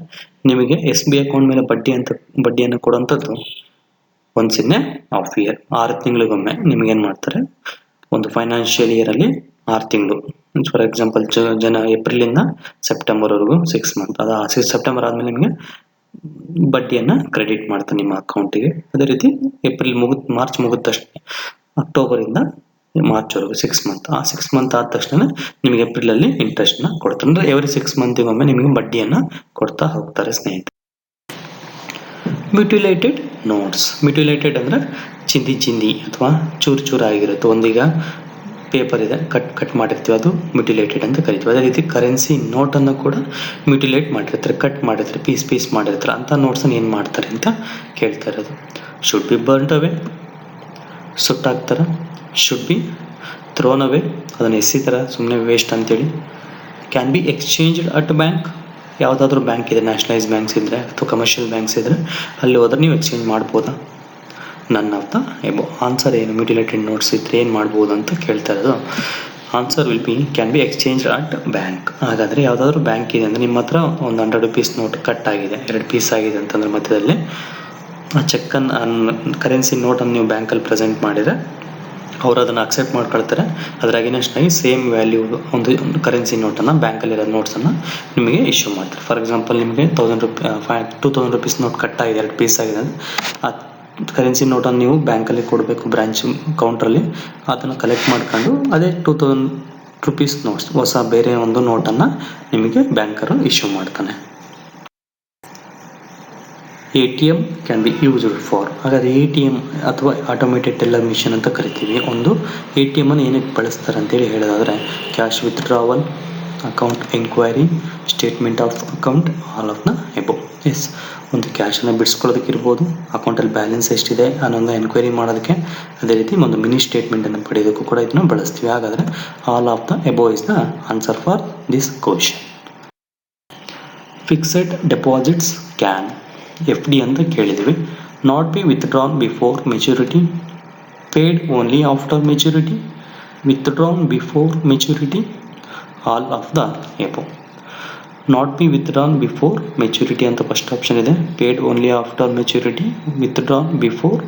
ನಿಮಗೆ ಎಸ್ ಬಿ ಅಕೌಂಟ್ ಮೇಲೆ ಬಡ್ಡಿಯನ್ನು ಕೊಡುವಂಥದ್ದು once in a half year, 6 ತಿಂಗಳಿಗೊಮ್ಮೆ ನಿಮಗೇನು ಮಾಡ್ತಾರೆ, ಒಂದು ಫೈನಾನ್ಷಿಯಲ್ ಇಯರಲ್ಲಿ 6 ತಿಂಗಳು, ಫಾರ್ ಎಕ್ಸಾಂಪಲ್ ಏಪ್ರಿಲಿಂದ ಸೆಪ್ಟೆಂಬರ್ವರೆಗೂ 6 ಮಂತ್, ಅದು ಸೆಪ್ಟೆಂಬರ್ ಆದಮೇಲೆ ನಿಮಗೆ ಬಡ್ಡಿಯನ್ನು ಕ್ರೆಡಿಟ್ ಮಾಡ್ತಾರೆ ನಿಮ್ಮ ಅಕೌಂಟಿಗೆ. ಅದೇ ರೀತಿ ಮಾರ್ಚ್ ಮುಗಿದ ತಕ್ಷಣ ಅಕ್ಟೋಬರಿಂದ ಮಾರ್ಚ್ವರೆಗೂ 6 ಮಂತ್, ಆ 6 ಮಂತ್ ಆದ ತಕ್ಷಣ ನಿಮಗೆ ಏಪ್ರಿಲಲ್ಲಿ ಇಂಟ್ರೆಸ್ಟ್ನ ಕೊಡ್ತಾರೆ. ಅಂದರೆ ಎವ್ರಿ 6 ಮಂತಿಗೊಮ್ಮೆ ನಿಮಗೆ ಬಡ್ಡಿಯನ್ನು ಕೊಡ್ತಾ ಹೋಗ್ತಾರೆ ಸ್ನೇಹಿತರೆ. ಮ್ಯೂಟ್ಯುಲೇಟೆಡ್ ನೋಟ್ಸ್. ಮ್ಯೂಟ್ಯುಲೇಟೆಡ್ ಅಂದರೆ ಚಿಂದಿ ಅಥವಾ ಚೂರು ಆಗಿರುತ್ತೆ. ಒಂದೀಗ ಪೇಪರ್ ಇದೆ, ಕಟ್ ಮಾಡಿರ್ತೀವಿ, ಅದು ಮ್ಯೂಟ್ಯುಲೇಟೆಡ್ ಅಂತ ಕರಿತೀವಿ. ಅದೇ ರೀತಿ ಕರೆನ್ಸಿ ನೋಟನ್ನು ಕೂಡ ಮ್ಯೂಟ್ಯುಲೇಟ್ ಮಾಡಿರ್ತಾರೆ, ಕಟ್ ಮಾಡಿರ್ತಾರೆ, ಪೀಸ್ ಮಾಡಿರ್ತಾರೆ. ಅಂಥ ನೋಟ್ಸನ್ನು ಏನು ಮಾಡ್ತಾರೆ ಅಂತ ಕೇಳ್ತಾ ಇರೋದು. ಶುಡ್ ಬಿ ಬರ್ನ್ಡ್ ಅವೇ, ಸುಟ್ಟಾಕ್ತಾರೆ. ಶುಡ್ ಬಿ ಥ್ರೋನ್ ಅವೇ, ಅದನ್ನು ಎಸಿತಾರೆ ಸುಮ್ಮನೆ ವೇಸ್ಟ್ ಅಂತೇಳಿ. Can be exchanged at bank, ಯಾವುದಾದ್ರೂ ಬ್ಯಾಂಕ್ ಇದೆ, ನ್ಯಾಷನಲೈಸ್ ಬ್ಯಾಂಕ್ಸ್ ಇದ್ದರೆ ಅಥವಾ ಕಮರ್ಷಿಯಲ್ ಬ್ಯಾಂಕ್ಸ್ ಇದ್ದರೆ ಅಲ್ಲಿ ಹೋದ್ರೆ ನೀವು ಎಕ್ಸ್ಚೇಂಜ್ ಮಾಡ್ಬೋದಾ. ನನ್ ಆಫ್ ದ ಎಬೋ. ಆನ್ಸರ್ ಏನು? ಮ್ಯೂಟಿಲೇಟೆಡ್ ನೋಟ್ಸ್ ಇದ್ರೆ ಏನು ಮಾಡ್ಬೋದು ಅಂತ ಕೇಳ್ತಾ ಇರೋದು. Answer will B can be exchange at bank. ಹಾಗಾದರೆ ಯಾವುದಾದ್ರೂ ಬ್ಯಾಂಕ್ ಇದೆ ಅಂದರೆ ನಿಮ್ಮ ಹತ್ರ ಒಂದು 100 rupees ನೋಟ್ ಕಟ್ ಆಗಿದೆ, 2 ಪೀಸ್ ಆಗಿದೆ ಅಂತಂದ್ರೆ ಮಧ್ಯದಲ್ಲಿ ಆ ಚೆಕ್ಕನ್ನು ಕರೆನ್ಸಿ ನೋಟನ್ನು ನೀವು ಬ್ಯಾಂಕಲ್ಲಿ ಪ್ರೆಸೆಂಟ್ ಮಾಡಿದರೆ ಅವರು ಅದನ್ನು ಅಕ್ಸೆಪ್ಟ್ ಮಾಡ್ಕೊಳ್ತಾರೆ. ಅದರ ಅಗೇನೆಸ್ಟಾಗಿ ಸೇಮ್ ವ್ಯಾಲ್ಯೂ ಒಂದು ಕರೆನ್ಸಿ ನೋಟನ್ನು ಬ್ಯಾಂಕಲ್ಲಿರೋ ನೋಟ್ಸನ್ನು ನಿಮಗೆ ಇಶ್ಯೂ ಮಾಡ್ತಾರೆ. ಫಾರ್ ಎಕ್ಸಾಂಪಲ್ ನಿಮಗೆ 2000 rupees ನೋಟ್ ಕಟ್ ಆಗಿದೆ, 2 ಪೀಸ್ ಆಗಿದೆ ಅಂದರೆ ಆ ಕರೆನ್ಸಿ ನೋಟನ್ನು ನೀವು ಬ್ಯಾಂಕಲ್ಲಿ ಕೊಡಬೇಕು, ಬ್ರಾಂಚ್ ಕೌಂಟ್ರಲ್ಲಿ ಅದನ್ನು ಕಲೆಕ್ಟ್ ಮಾಡ್ಕೊಂಡು ಅದೇ 2000 rupees ನೋಟ್ಸ್ ಹೊಸ ಬೇರೆ ಒಂದು ನೋಟನ್ನು ನಿಮಗೆ ಬ್ಯಾಂಕರು ಇಶ್ಯೂ ಮಾಡ್ತಾನೆ. ATM can be used for. ಹಾಗಾದರೆ ATM ಅಥವಾ ಆಟೋಮೇಟೆಡ್ ಟೆಲ್ಲರ್ ಮಿಷನ್ ಅಂತ ಕರಿತೀವಿ. ಒಂದು ATM ಅನ್ನು ಏನಕ್ಕೆ ಬಳಸ್ತಾರೆ ಅಂತೇಳಿ ಹೇಳೋದಾದರೆ cash withdrawal, account enquiry, statement of account, all of the above. Yes, ಒಂದು ಕ್ಯಾಶನ್ನು ಬಿಡಿಸ್ಕೊಳ್ಳೋದಕ್ಕಿರ್ಬೋದು, ಅಕೌಂಟಲ್ಲಿ ಬ್ಯಾಲೆನ್ಸ್ ಎಷ್ಟಿದೆ ಅನ್ನೋದನ್ನ ಎನ್ಕ್ವೈರಿ ಮಾಡೋದಕ್ಕೆ, ಅದೇ ರೀತಿ ಒಂದು ಮಿನಿ ಸ್ಟೇಟ್ಮೆಂಟನ್ನು ಪಡೆಯೋದಕ್ಕೂ ಕೂಡ ಇದನ್ನು ಬಳಸ್ತೀವಿ. ಹಾಗಾದರೆ all of the above is the answer for this question. Fixed deposits can FD ಅಂತ ಕೇಳಿದ್ವಿ. Not be withdrawn before maturity, paid only after maturity, withdrawn before maturity, all of the above. Not be withdrawn before maturity ಅಂತ ಫಸ್ಟ್ ಆಪ್ಷನ್ ಇದೆ, paid only after maturity, withdrawn before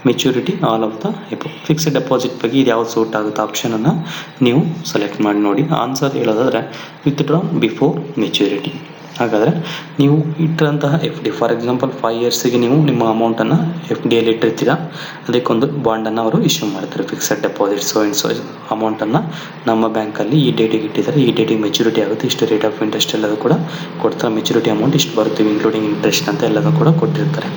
maturity, all of the above. Fixed deposit ಬಗ್ಗೆ ಇದು ಯಾವ್ದು ಸೂಟ್ ಆಗುತ್ತೆ ಆಪ್ಷನನ್ನು ನೀವು ಸೆಲೆಕ್ಟ್ ಮಾಡಿ ನೋಡಿ. ಆನ್ಸರ್ ಹೇಳೋದಾದರೆ ವಿತ್ಡ್ರಾನ್ ಬಿಫೋರ್ ಮೆಚುರಿಟಿ. ಹಾಗಾದರೆ ನೀವು ಇಟ್ಟಂತಹ FD ಫಾರ್ ಎಕ್ಸಾಂಪಲ್ 5 yearsಗೆ ನೀವು ನಿಮ್ಮ ಅಮೌಂಟನ್ನು FDಯಲ್ಲಿ ಇಟ್ಟಿರ್ತೀರ, ಅದಕ್ಕೊಂದು ಬಾಂಡನ್ನು ಅವರು ಇಶ್ಯೂ ಮಾಡ್ತಾರೆ. ಫಿಕ್ಸೆಡ್ ಡೆಪಾಸಿಟ್ ಸೊ ಅಮೌಂಟನ್ನು ನಮ್ಮ ಬ್ಯಾಂಕಲ್ಲಿ ಈ ಡೇಟಿಗೆ ಇಟ್ಟಿದ್ದಾರೆ, ಈ ಡೇಟಿಗೆ ಮೆಚುರಿಟಿ ಆಗುತ್ತೆ, ಇಷ್ಟು ರೇಟ್ ಆಫ್ ಇಂಟ್ರೆಸ್ಟ್ ಎಲ್ಲದೂ ಕೂಡ ಕೊಡ್ತಾರೆ, ಮೆಚುರಿಟಿ ಅಮೌಂಟ್ ಇಷ್ಟು ಬರುತ್ತೀವಿ ಇನ್ಕ್ಲೂಡಿಂಗ್ ಇಂಟ್ರೆಸ್ಟ್ ಅಂತ ಎಲ್ಲದೂ ಕೂಡ ಕೊಟ್ಟಿರ್ತಾರೆ.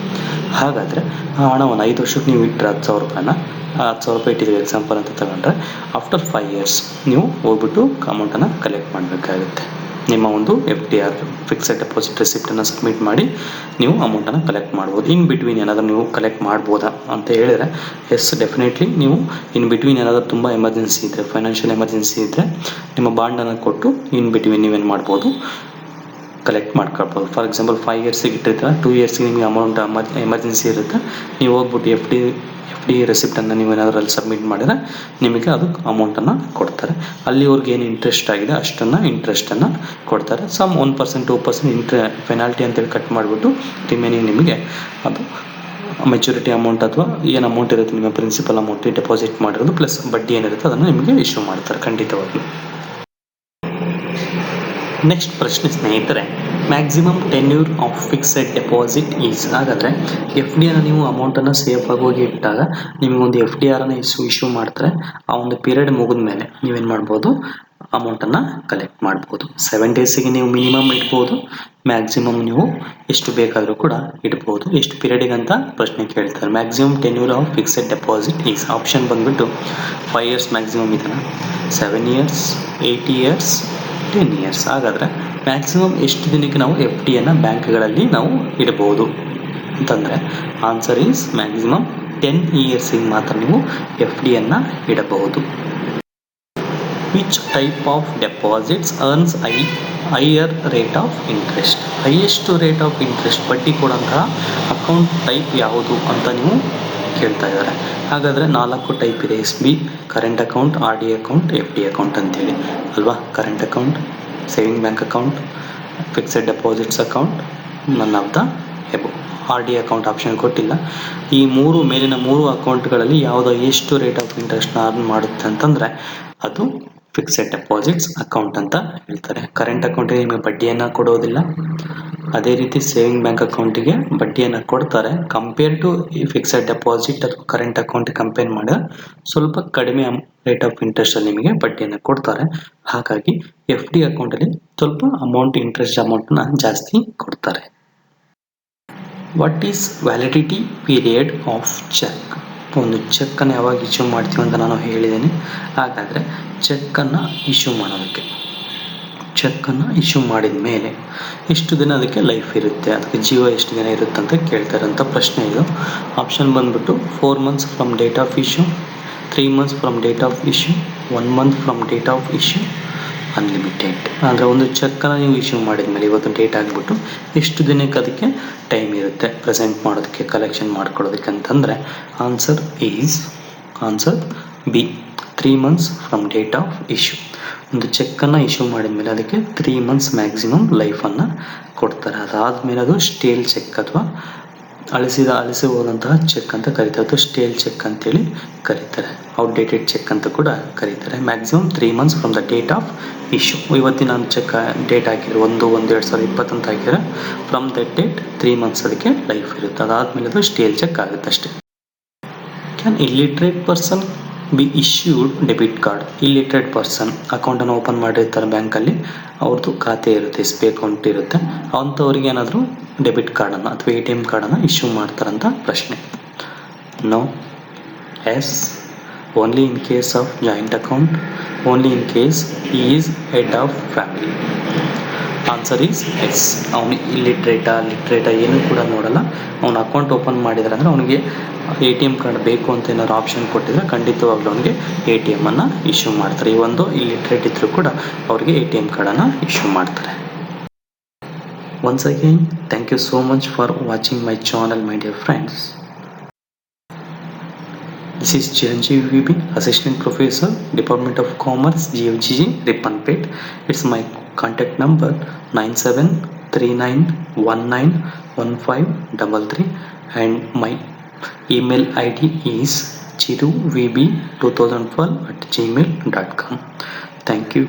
ಹಾಗಾದರೆ ಆ ಹಣವನ್ನು 5 ವರ್ಷಕ್ಕೆ ನೀವು ಇಟ್ಟರೆ 10,000 ರೂಪಾಯಿನ, 10,000 ರೂಪಾಯಿ ಇಟ್ಟಿದ್ದೀವಿ ಎಕ್ಸಾಂಪಲ್ ಅಂತ ತಗೊಂಡ್ರೆ, ಆಫ್ಟರ್ 5 years ನೀವು ಹೋಗ್ಬಿಟ್ಟು ಅಮೌಂಟನ್ನು ಕಲೆಕ್ಟ್ ಮಾಡಬೇಕಾಗುತ್ತೆ. ನಿಮ್ಮ ಒಂದು FDR ಫಿಕ್ಸೆಡ್ ಡೆಪಾಸಿಟ್ ರೆಸಿಪ್ಟನ್ನು ಸಬ್ಮಿಟ್ ಮಾಡಿ ನೀವು ಅಮೌಂಟನ್ನು ಕಲೆಕ್ಟ್ ಮಾಡ್ಬೋದು. ಇನ್ ಬಿಟ್ವೀನ್ ಏನಾದರೂ ನೀವು ಕಲೆಕ್ಟ್ ಮಾಡ್ಬೋದಾ ಅಂತ ಹೇಳಿದರೆ ಎಸ್, ಡೆಫಿನೆಟ್ಲಿ ನೀವು ಇನ್ ಬಿಟ್ವೀನ್ ಏನಾದರೂ ತುಂಬ ಎಮರ್ಜೆನ್ಸಿ ಇದ್ದರೆ, ಫೈನಾನ್ಷಿಯಲ್ ಎಮರ್ಜೆನ್ಸಿ ಇದ್ದರೆ ನಿಮ್ಮ ಬಾಂಡನ್ನು ಕೊಟ್ಟು ಇನ್ ಬಿಟ್ವೀನ್ ನೀವೇನು ಮಾಡ್ಬೋದು, ಕಲೆಕ್ಟ್ ಮಾಡ್ಕೊಳ್ಬೋದು. ಫಾರ್ ಎಕ್ಸಾಂಪಲ್ 5 yearsಗೆ ಇಟ್ಟಿರ್ತೀರ, 2 yearsಗೆ ನಿಮಗೆ ಅಮೌಂಟ್ ಎಮರ್ಜೆನ್ಸಿ ಇರುತ್ತೆ, ನೀವು ಹೋಗ್ಬಿಟ್ಟು FD ರೆಸಿಪ್ಟನ್ನು ನೀವು ಏನಾದರೂ ಅಲ್ಲಿ ಸಬ್ಮಿಟ್ ಮಾಡಿದರೆ ನಿಮಗೆ ಅದು ಅಮೌಂಟನ್ನು ಕೊಡ್ತಾರೆ. ಅಲ್ಲಿವರೆಗೆ ಏನು ಇಂಟ್ರೆಸ್ಟ್ ಆಗಿದೆ ಅಷ್ಟನ್ನು ಇಂಟ್ರೆಸ್ಟನ್ನು ಕೊಡ್ತಾರೆ. ಸಮ್ 1% 2% ಪೆನಾಲ್ಟಿ ಅಂತೇಳಿ ಕಟ್ ಮಾಡಿಬಿಟ್ಟು ರಿಮೈನಿಂಗ್ ನಿಮಗೆ ಅದು ಮೆಚುರಿಟಿ ಅಮೌಂಟ್ ಅಥವಾ ಏನು ಅಮೌಂಟ್ ಇರುತ್ತೆ ನಿಮ್ಮ ಪ್ರಿನ್ಸಿಪಲ್ ಅಮೌಂಟ್ ಡೆಪಾಸಿಟ್ ಮಾಡಿರೋದು ಪ್ಲಸ್ ಬಡ್ಡಿ ಏನಿರುತ್ತೆ ಅದನ್ನು ನಿಮಗೆ ಇಶ್ಯೂ ಮಾಡ್ತಾರೆ ಖಂಡಿತವಾಗ್ಲೂ. ನೆಕ್ಸ್ಟ್ ಪ್ರಶ್ನೆ ಸ್ನೇಹಿತರೆ, maximum tenure of fixed deposit is. ಹಾಗಾದರೆ FDಯನ್ನು ನೀವು ಅಮೌಂಟನ್ನು ಸೇಫಾಗಿ ಹೋಗಿ ಇಟ್ಟಾಗ ನಿಮಗೊಂದು FDRನ್ನು ಇಶ್ಯೂ ಮಾಡ್ತಾರೆ. ಆ ಒಂದು ಪೀರಿಯಡ್ ಮುಗಿದ ಮೇಲೆ ನೀವೇನು ಮಾಡ್ಬೋದು, ಅಮೌಂಟನ್ನು ಕಲೆಕ್ಟ್ ಮಾಡ್ಬೋದು. 7 daysಗೆ ನೀವು ಮಿನಿಮಮ್ ಇಡ್ಬೋದು, ಮ್ಯಾಕ್ಸಿಮಮ್ ನೀವು ಎಷ್ಟು ಬೇಕಾದರೂ ಕೂಡ ಇಡ್ಬೋದು. ಎಷ್ಟು ಪೀರಿಯಡಿಗೆ ಅಂತ ಪ್ರಶ್ನೆ ಕೇಳ್ತಾರೆ. Maximum tenure of fixed deposit is option ಬಂದುಬಿಟ್ಟು 5 years ಮ್ಯಾಕ್ಸಿಮಮ್ ಇದನ್ನು, 7 years, 8 years, 10 years. ಹಾಗಾದರೆ ಮ್ಯಾಕ್ಸಿಮಮ್ ಎಷ್ಟು ದಿನಕ್ಕೆ ನಾವು FDಯನ್ನು ಬ್ಯಾಂಕ್ಗಳಲ್ಲಿ ನಾವು ಇಡಬಹುದು ಅಂತಂದರೆ ಆನ್ಸರ್ ಈಸ್ ಮ್ಯಾಕ್ಸಿಮಮ್ 10 yearsಗೆ ಮಾತ್ರ ನೀವು FDಯನ್ನು ಇಡಬಹುದು. Which type of deposits earns higher rate of interest? Highest rate of interest ಬಡ್ಡಿ ಕೊಡೋಂತಹ ಅಕೌಂಟ್ ಟೈಪ್ ಯಾವುದು ಅಂತ ನೀವು ಕೇಳ್ತಾ ಇದ್ದಾರೆ. ಹಾಗಾದರೆ 4 ಟೈಪ್ ಇದೆ, SB, current account, RD account, FD account ಅಂತೇಳಿ ಅಲ್ವಾ. Current account, saving bank account, fixed deposits account, ನನ್ of the above. RD account option ಕೊಟ್ಟಿಲ್ಲ. ಈ ಮೇಲಿನ 3 ಅಕೌಂಟ್ಗಳಲ್ಲಿ ಯಾವುದು ಎಷ್ಟು ರೇಟ್ ಆಫ್ ಇಂಟ್ರೆಸ್ಟ್ನ ಅರ್ನ್ ಮಾಡುತ್ತೆ ಅಂತಂದರೆ ಅದು ಫಿಕ್ಸೆಡ್ ಡೆಪಾಸಿಟ್ಸ್ ಅಕೌಂಟ್ ಅಂತ ಹೇಳ್ತಾರೆ. ಕರೆಂಟ್ ಅಕೌಂಟಿಗೆ ನಿಮಗೆ ಬಡ್ಡಿಯನ್ನು ಕೊಡೋದಿಲ್ಲ, ಅದೇ ರೀತಿ ಸೇವಿಂಗ್ ಬ್ಯಾಂಕ್ ಅಕೌಂಟಿಗೆ ಬಡ್ಡಿಯನ್ನು ಕೊಡ್ತಾರೆ. ಕಂಪೇರ್ ಟು ಈ ಫಿಕ್ಸೆಡ್ ಡೆಪಾಸಿಟ್ ಅಥವಾ ಕರೆಂಟ್ ಅಕೌಂಟಿಗೆ ಕಂಪೇರ್ ಮಾಡಿದ್ರೆ ಸ್ವಲ್ಪ ಕಡಿಮೆ ರೇಟ್ ಆಫ್ ಇಂಟ್ರೆಸ್ಟಲ್ಲಿ ನಿಮಗೆ ಬಡ್ಡಿಯನ್ನು ಕೊಡ್ತಾರೆ. ಹಾಗಾಗಿ FD ಅಕೌಂಟಲ್ಲಿ ಸ್ವಲ್ಪ ಇಂಟ್ರೆಸ್ಟ್ ಅಮೌಂಟನ್ನ ಜಾಸ್ತಿ ಕೊಡ್ತಾರೆ. What is validity period of cheque? ಒಂದು ಚೆಕ್ಕನ್ನು ಯಾವಾಗ ಇಶ್ಯೂ ಮಾಡ್ತೀವಿ ಅಂತ ನಾನು ಹೇಳಿದ್ದೀನಿ. ಹಾಗಾದರೆ ಚೆಕ್ಕನ್ನು ಇಶ್ಯೂ ಮಾಡೋದಕ್ಕೆ, ಚೆಕ್ಕನ್ನು ಇಶ್ಯೂ ಮಾಡಿದ ಮೇಲೆ ಎಷ್ಟು ದಿನ ಅದಕ್ಕೆ ಲೈಫ್ ಇರುತ್ತೆ, ಅದಕ್ಕೆ ಜೀವ ಎಷ್ಟು ದಿನ ಇರುತ್ತೆ ಅಂತ ಕೇಳ್ತಾರಂಥ ಪ್ರಶ್ನೆ ಇದು. ಆಪ್ಷನ್ ಬಂದುಬಿಟ್ಟು 4 months from date of issue, 3 months from date of issue, 1 month from date of issue, unlimited. ಅಂದರೆ ಒಂದು ಚೆಕ್ಕನ್ನು ನೀವು ಇಶ್ಯೂ ಮಾಡಿದ ಮೇಲೆ ಇವತ್ತು ಡೇಟ್ ಆಗಿಬಿಟ್ಟು ಎಷ್ಟು ದಿನಕ್ಕೆ ಅದಕ್ಕೆ ಟೈಮ್ ಇರುತ್ತೆ ಪ್ರೆಸೆಂಟ್ ಮಾಡೋದಕ್ಕೆ, ಕಲೆಕ್ಷನ್ ಮಾಡ್ಕೊಳ್ಳೋದಕ್ಕೆ ಅಂತಂದರೆ answer B 3 months from date of issue. ಒಂದು ಚೆಕ್ಕನ್ನು ಇಶ್ಯೂ ಮಾಡಿದ ಮೇಲೆ ಅದಕ್ಕೆ 3 months ಮ್ಯಾಕ್ಸಿಮಮ್ ಲೈಫನ್ನು ಕೊಡ್ತಾರೆ. ಅದಾದಮೇಲೆ ಅದು ಸ್ಟೇಲ್ ಚೆಕ್ ಅಥವಾ ಅಳಿಸಿ ಹೋದಂತಹ ಚೆಕ್ ಅಂತ ಕರೀತಾರೆ, ಅಥವಾ ಸ್ಟೇಲ್ ಚೆಕ್ ಅಂತೇಳಿ ಕರೀತಾರೆ, ಔಟ್ಡೇಟೆಡ್ ಚೆಕ್ ಅಂತ ಕೂಡ ಕರೀತಾರೆ. Maximum 3 months from the date of issue. ಇವತ್ತಿನ ಚೆಕ್ ಡೇಟ್ ಹಾಕಿದ್ರೆ 1/1/2020 ಅಂತ ಹಾಕಿದ್ರೆ ಫ್ರಮ್ ದಟ್ ಡೇಟ್ 3 months ಅದಕ್ಕೆ ಲೈಫ್ ಇರುತ್ತೆ. ಅದಾದಮೇಲೆ ಅದು ಸ್ಟೇಲ್ ಚೆಕ್ ಆಗುತ್ತೆ ಅಷ್ಟೇ. Can illiterate person be issued debit card? Illiterate person ಅಕೌಂಟನ್ನು ಓಪನ್ ಮಾಡಿರ್ತಾರೆ ಬ್ಯಾಂಕಲ್ಲಿ, ಅವ್ರದ್ದು ಖಾತೆ ಇರುತ್ತೆ, ಎಸ್ ಬಿ ಅಕೌಂಟ್ ಇರುತ್ತೆ, ಅಂಥವ್ರಿಗೆ ಏನಾದರೂ ಡೆಬಿಟ್ ಕಾರ್ಡನ್ನು ಅಥವಾ ATM ಕಾರ್ಡನ್ನು ಇಶ್ಯೂ ಮಾಡ್ತಾರಂತ ಪ್ರಶ್ನೆ. No. Yes. Only in case of joint account, only in case he is head of family. Answer is yes. ಅವನು ಲಿಟ್ರೇಟಾ ಏನೂ ಕೂಡ ನೋಡಲ್ಲ. ಅವನು ಅಕೌಂಟ್ ಓಪನ್ ಮಾಡಿದ್ರೆ ಅಂದರೆ ಅವನಿಗೆ ATM ಕಾರ್ಡ್ ಬೇಕು ಅಂತ ಏನಾದ್ರು ಆಪ್ಷನ್ ಕೊಟ್ಟಿದ್ರೆ ಖಂಡಿತವಾಗ್ಲೂ ಅವನಿಗೆ ATMನ್ನು ಇಶ್ಯೂ ಮಾಡ್ತಾರೆ. ಈ ಒಂದು ಇಲ್ಲಿಟ್ರೇಟ್ ಇದ್ದರೂ ಕೂಡ ಅವರಿಗೆ ATM ಕಾರ್ಡನ್ನು ಇಶ್ಯೂ ಮಾಡ್ತಾರೆ. Once again, thank you so much for watching my channel, my dear friends. This is Chiranjeev VB, Assistant Professor, Department of Commerce, GFGG, Ripanpet. It's my contact number 9739191533 and my email ID is chiruvb2012@gmail.com. Thank you.